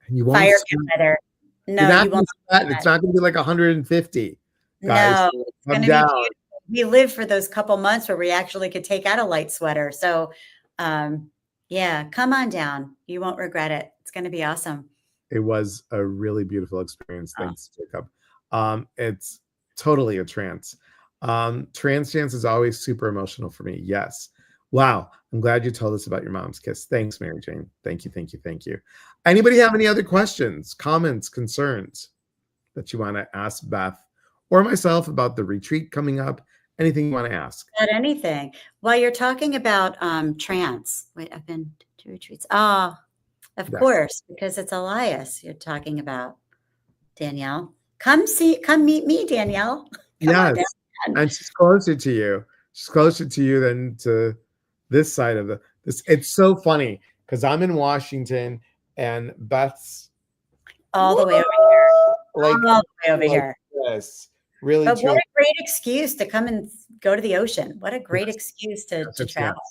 Fire weather. No, you won't. It's not going to be like 150. Guys. No, it's going to be beautiful. We live for those couple months where we actually could take out a light sweater. So, yeah, come on down. You won't regret it. It's going to be awesome. It was a really beautiful experience. Thanks, Jacob. It's totally a trance. Trance dance is always super emotional for me. Yes. Wow. I'm glad you told us about your mom's kiss. Thanks, Mary Jane. Thank you. Thank you. Thank you. Anybody have any other questions, comments, concerns that you want to ask Beth or myself about the retreat coming up? Anything you want to ask? About anything. While you're talking about trance, wait, I've been to retreats. Of course, because it's Elias you're talking about, Danielle. Come meet me, Danielle. Yes, and she's closer to you. She's closer to you than to this side of this. It's so funny because I'm in Washington and Beth's all the way over here. All the way over here. Yes, really. But what a great excuse to come and go to the ocean. What a great excuse to travel.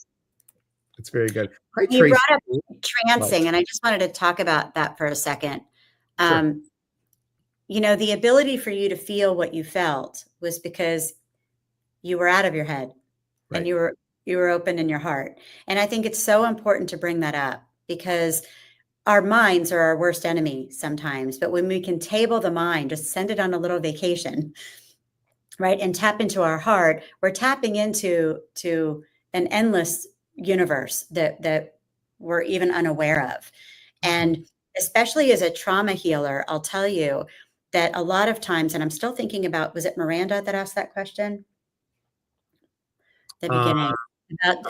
It's very good. You brought up trancing, and I just wanted to talk about that for a second. Sure. The ability for you to feel what you felt was because you were out of your head, right, and you were open in your heart. And I think it's so important to bring that up because our minds are our worst enemy sometimes. But when we can table the mind, just send it on a little vacation, right, and tap into our heart, we're tapping into an endless universe that we're even unaware of. And especially as a trauma healer, I'll tell you that a lot of times, and I'm still thinking about, was it Miranda that asked that question? The beginning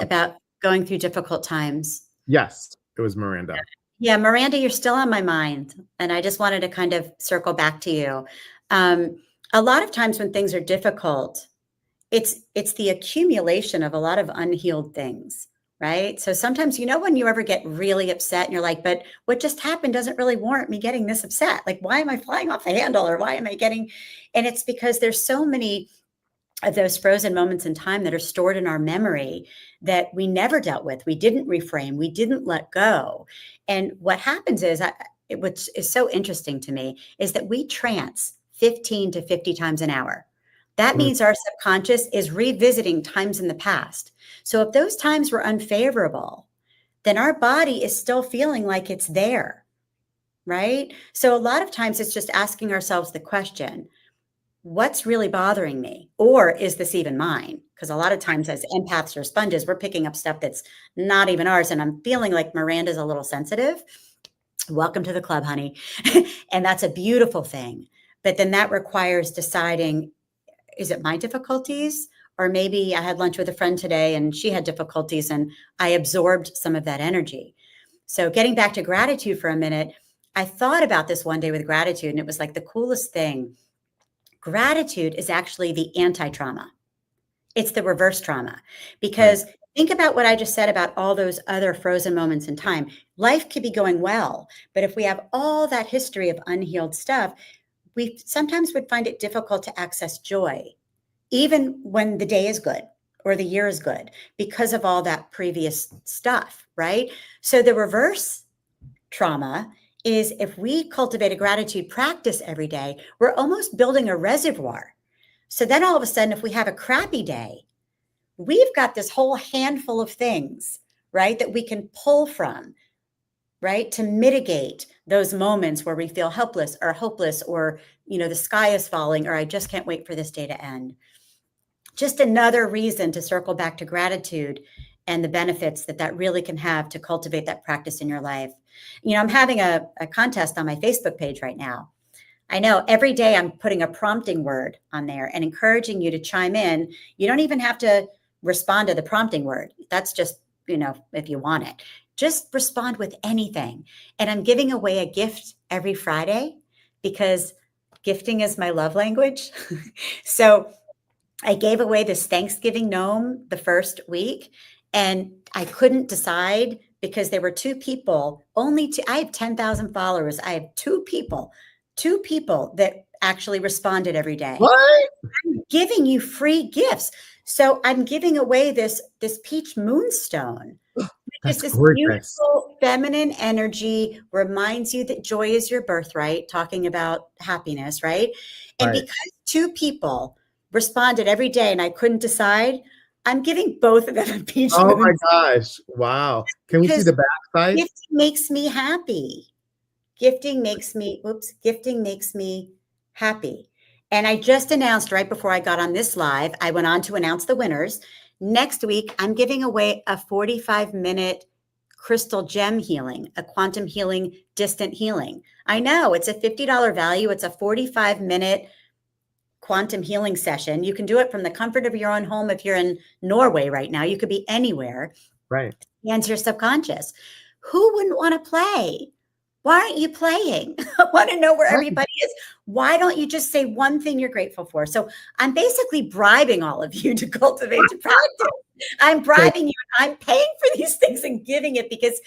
about going through difficult times. Yes, it was Miranda. Yeah, Miranda, you're still on my mind. And I just wanted to kind of circle back to you. A lot of times when things are difficult, it's the accumulation of a lot of unhealed things, right? So sometimes, when you ever get really upset and you're like, but what just happened doesn't really warrant me getting this upset. Like, why am I flying off the handle, or why am I getting, and it's because there's so many of those frozen moments in time that are stored in our memory that we never dealt with. We didn't reframe, we didn't let go. And what happens is, which is so interesting to me, is that we trance 15 to 50 times an hour. That Mm. means our subconscious is revisiting times in the past. So if those times were unfavorable, then our body is still feeling like it's there, right? So a lot of times it's just asking ourselves the question, what's really bothering me? Or is this even mine? Because a lot of times as empaths or sponges, we're picking up stuff that's not even ours. And I'm feeling like Miranda's a little sensitive. Welcome to the club, honey. And that's a beautiful thing. But then that requires deciding, is it my difficulties? Or maybe I had lunch with a friend today and she had difficulties and I absorbed some of that energy. So getting back to gratitude for a minute, I thought about this one day with gratitude and it was like the coolest thing. Gratitude is actually the anti-trauma. It's the reverse trauma. Because think about what I just said about all those other frozen moments in time. Life could be going well, but if we have all that history of unhealed stuff, we sometimes would find it difficult to access joy, even when the day is good or the year is good, because of all that previous stuff, right? So the reverse trauma is if we cultivate a gratitude practice every day, we're almost building a reservoir. So then all of a sudden, if we have a crappy day, we've got this whole handful of things, right, that we can pull from, right, to mitigate those moments where we feel helpless or hopeless or, the sky is falling or I just can't wait for this day to end. Just another reason to circle back to gratitude and the benefits that really can have to cultivate that practice in your life. I'm having a contest on my Facebook page right now. I know every day I'm putting a prompting word on there and encouraging you to chime in. You don't even have to respond to the prompting word. That's just, if you want it, just respond with anything. And I'm giving away a gift every Friday because gifting is my love language. So I gave away this Thanksgiving gnome the first week and I couldn't decide because there were two people, I have 10,000 followers. I have two people that actually responded every day. What? I'm giving you free gifts. So I'm giving away this peach moonstone, which That's is this gorgeous. beautiful feminine energy, reminds you that joy is your birthright, talking about happiness, right? And Right. because two people responded every day and I couldn't decide, I'm giving both of them a peach Oh my moonstone gosh. Wow. Can we see because the backside? gifting makes me happy. Gifting makes me happy. And I just announced right before I got on this live, I went on to announce the winners. Next week, I'm giving away a 45-minute crystal gem healing, a quantum healing, distant healing. I know it's a $50 value. It's a 45-minute quantum healing session. You can do it from the comfort of your own home. If you're in Norway right now, you could be anywhere. Right. Answer your subconscious. Who wouldn't want to play? Why aren't you playing? I want to know where Right. everybody is. Why don't you just say one thing you're grateful for? So I'm basically bribing all of you to cultivate the practice. I'm bribing you. I'm paying for these things and giving it because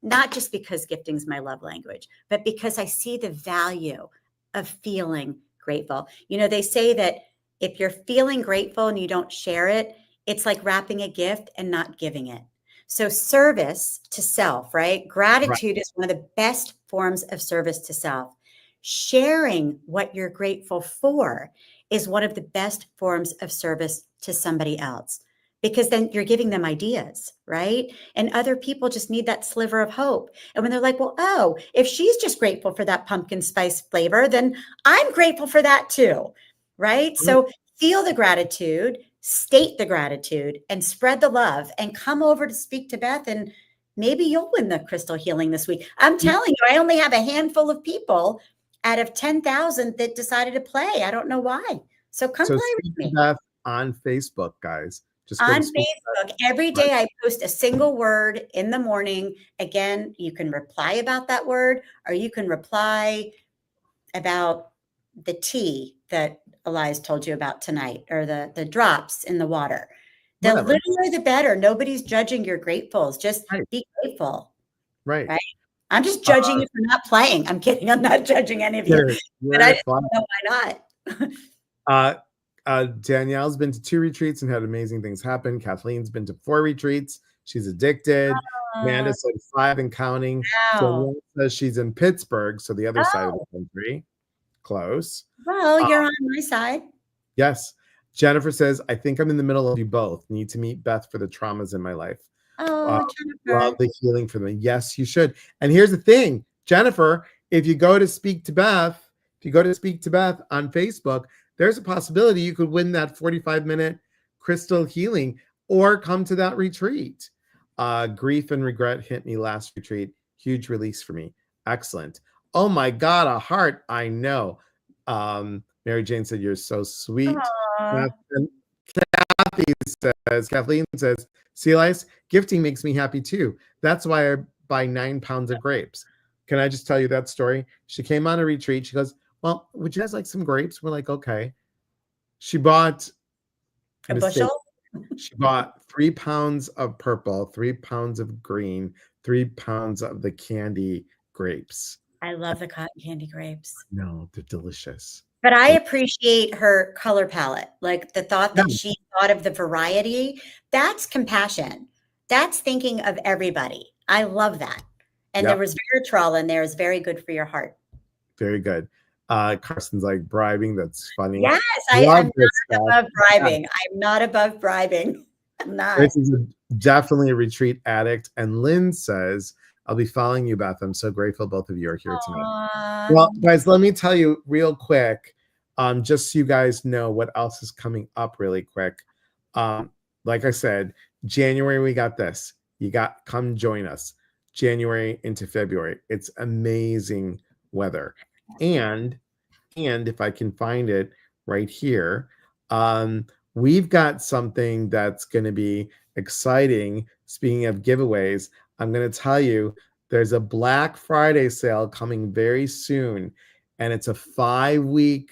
not just because gifting is my love language, but because I see the value of feeling grateful. They say that if you're feeling grateful and you don't share it, it's like wrapping a gift and not giving it. So service to self, right? Gratitude is one of the best forms of service to self. Sharing what you're grateful for is one of the best forms of service to somebody else because then you're giving them ideas, right? And other people just need that sliver of hope. And when they're like, well, oh, if she's just grateful for that pumpkin spice flavor, then I'm grateful for that too, right? So feel the gratitude, state the gratitude, and spread the love and come over to speak to Beth and maybe you'll win the crystal healing this week. I'm telling you, I only have a handful of people out of 10,000 that decided to play. I don't know why. So come So play speak with to me. Beth on Facebook, guys. Just go to On speak to Facebook, every day I post a single word in the morning. Again, you can reply about that word, or you can reply about the tea that Elias told you about tonight, or the drops in the water. The whatever. littler, the better. Nobody's judging your gratefuls. Just Right. be grateful, Right. right? I'm just judging you for not playing. I'm kidding. I'm not judging any of you, but I You're just fun. don't know why not. Danielle's been to 2 retreats and had amazing things happen. Kathleen's been to 4 retreats. She's addicted. Amanda Oh, said 5 and counting. wow. Danielle says she's in Pittsburgh, so the other side of the Oh, country. Close. well, Uh, you're on my side. yes. Jennifer says, I think I'm in the middle of you both. Need to meet Beth for the traumas in my life. Uh, Oh, love Jennifer. the healing for them. Yes, you should. And here's the thing, Jennifer, if you go to Speak to Beth, if you go to Speak to Beth on Facebook, there's a possibility you could win that 45-minute crystal healing or come to that retreat. Grief and regret hit me last retreat. Huge release for me. Excellent. Oh my God, a heart. I know. Mary Jane said, you're so sweet. Aw. And Kathleen says, sea lice, gifting makes me happy too. That's why I buy 9 pounds of grapes. Can I just tell you that story? She came on a retreat. She goes, well, would you guys like some grapes? We're like, okay. She bought A mistake. bushel? She bought 3 pounds of purple, 3 pounds of green, 3 pounds of the candy grapes. I love the cotton candy grapes. No, they're delicious. But I appreciate her color palette, like the thought that Yeah. she thought of the variety. That's compassion. That's thinking of everybody. I love that. And there Yep. was Veratrol in there is very good for your heart. Very good. Carson's like bribing. That's funny. Yes, Love I'm this not stuff. above bribing. I'm not above bribing. I'm not. This is definitely a retreat addict. And Lynn says, I'll be following you, Beth. I'm so grateful both of you are here tonight. Aw. Well, guys, let me tell you real quick, just so you guys know what else is coming up really quick. Like I said, January, we got this. Come join us. January into February. It's amazing weather. And if I can find it right here, we've got something that's going to be exciting. Speaking of giveaways, I'm going to tell you there's a Black Friday sale coming very soon, and it's a 5-week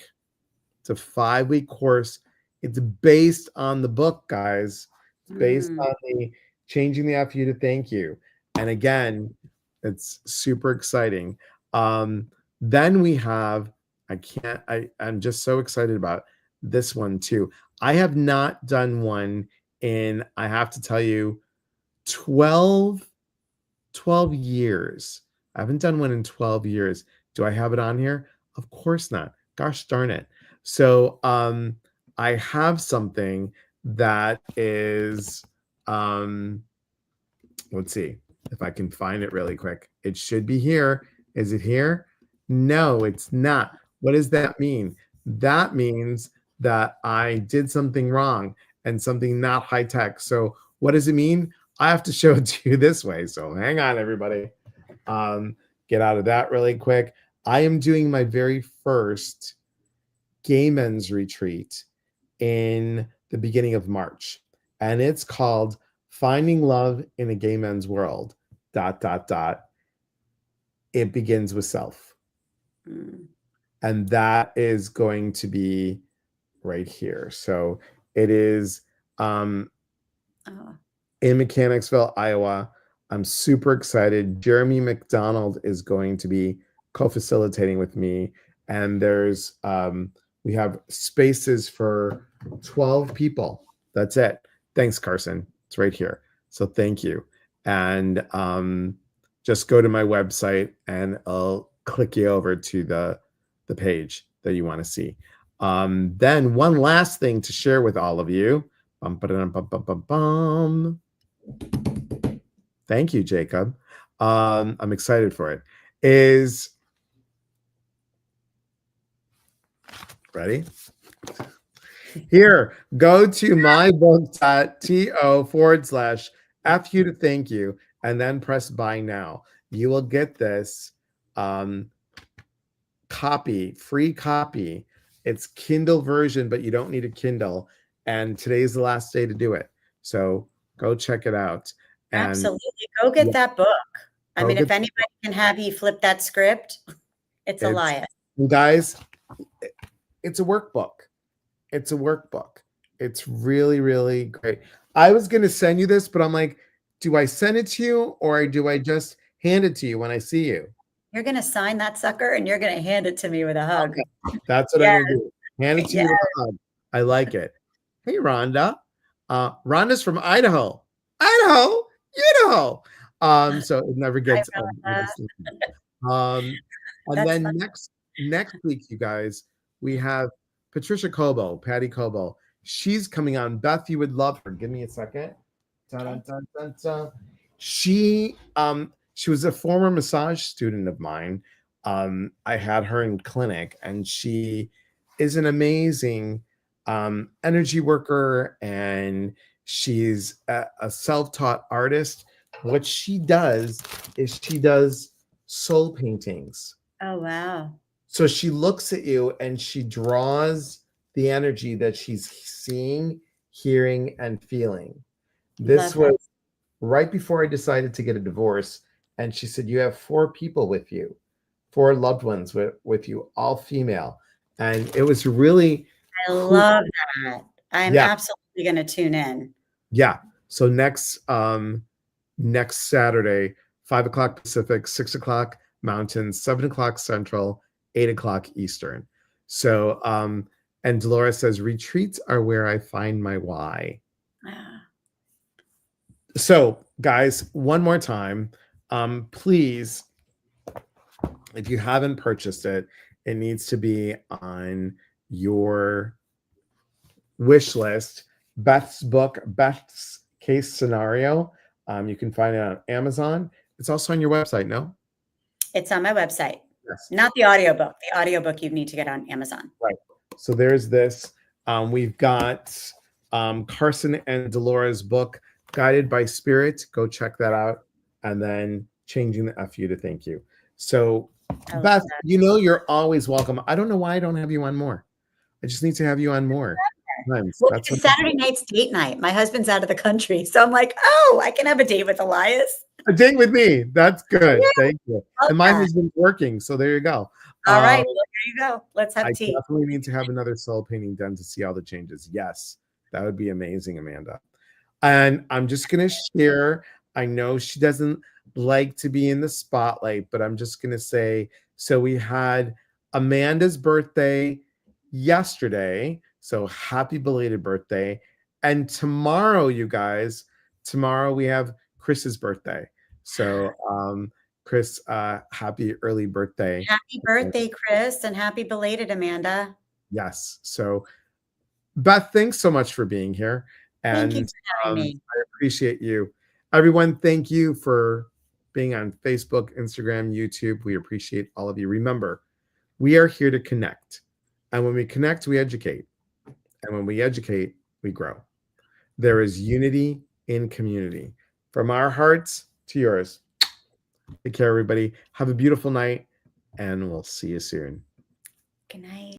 course. It's based on the book, guys. It's based on the Changing the F You to Thank You. And again, it's super exciting. Then we have, I'm just so excited about this one too. I have not done one in, I have to tell you, 12 years. I haven't done one in 12 years. Do I have it on here? Of course not. Gosh darn it. So I have something that is, let's see if I can find it really quick. It should be here. Is it here? No, it's not. What does that mean? That means that I did something wrong and something not high tech. So what does it mean? I have to show it to you this way. So hang on, everybody. Get out of that really quick. I am doing my very first gay men's retreat in the beginning of March, and it's called Finding Love in a Gay Men's World, ... It begins with self. And that is going to be right here. So it is in Mechanicsville, Iowa. I'm super excited. Jeremy McDonald is going to be co-facilitating with me. And there's we have spaces for 12 people. That's it. Thanks, Carson. It's right here. So thank you. And just go to my website and I'll click you over to the page that you want to see. Then one last thing to share with all of you. Thank you, Jacob. I'm excited for it. Is ready? Here, go to mybook.to/F you to thank you, and then press buy now. You will get this free copy. It's Kindle version, but you don't need a Kindle. And today's the last day to do it. So go check it out. And absolutely. Go get that book. I mean, if anybody can have you flip that script, it's Elias. Guys, it's a workbook. It's a workbook. It's really, really great. I was going to send you this, but I'm like, do I send it to you or do I just hand it to you when I see you? You're going to sign that sucker and you're going to hand it to me with a hug. Okay. That's what I'm going to do. Hand it to you with a hug. I like it. Hey, Rhonda. Rhonda's from Idaho. Idaho, Idaho. So it never Hi, gets old. Rhonda. Um, and That's then fun. next week, you guys, we have Patricia Cobo, Patty Cobo. She's coming on. Beth, you would love her. Give me a second. Dun, Okay. dun, dun, dun. She was a former massage student of mine. I had her in clinic, and she is an amazing energy worker, and she's a self-taught artist. What she does is she does soul paintings. Oh, wow. So she looks at you and she draws the energy that she's seeing, hearing, and feeling. This Love that. was right before I decided to get a divorce. And she said, you have four people with you, four loved ones with you, all female. And it was really I cool. love that. I'm Yeah. absolutely going to tune in. Yeah. So next Saturday, 5 o'clock Pacific, 6 o'clock Mountain, 7 o'clock Central, 8 o'clock Eastern. So and Dolores says retreats are where I find my why. So guys, one more time, please, if you haven't purchased it, it needs to be on your wish list. Beth's book, Beth's Case Scenario. You can find it on Amazon. It's also on your website, no? It's on my website. Yes. Not the audiobook. The audiobook you need to get on Amazon. Right. So there's this. We've got Carson and Dolores' book, Guided by Spirit. Go check that out. And then Changing the FU to Thank You. So, Beth, you're always welcome. I don't know why I don't have you on more. I just need to have you on more times. Well, That's it's Saturday night's date night. My husband's out of the country. So I'm like, oh, I can have a date with Elias. A date with me. That's good. Yeah, Thank you. And mine has been working. So there you go. All right. Well, there you go. Let's have I tea. definitely need to have another soul painting done to see all the changes. Yes, that would be amazing, Amanda. And I'm just going to share. I know she doesn't like to be in the spotlight, but I'm just going to say, so we had Amanda's birthday yesterday. So happy belated birthday. And tomorrow, you guys, tomorrow we have Chris's birthday. So, Chris, happy early birthday. Happy birthday, Chris, and happy belated, Amanda. Yes. So, Beth, thanks so much for being here. And thank you for having me. I appreciate you. Everyone, thank you for being on Facebook, Instagram, YouTube. We appreciate all of you. Remember, we are here to connect. And when we connect, we educate. And when we educate, we grow. There is unity in community. From our hearts to yours. Take care, everybody. Have a beautiful night, and we'll see you soon. Good night.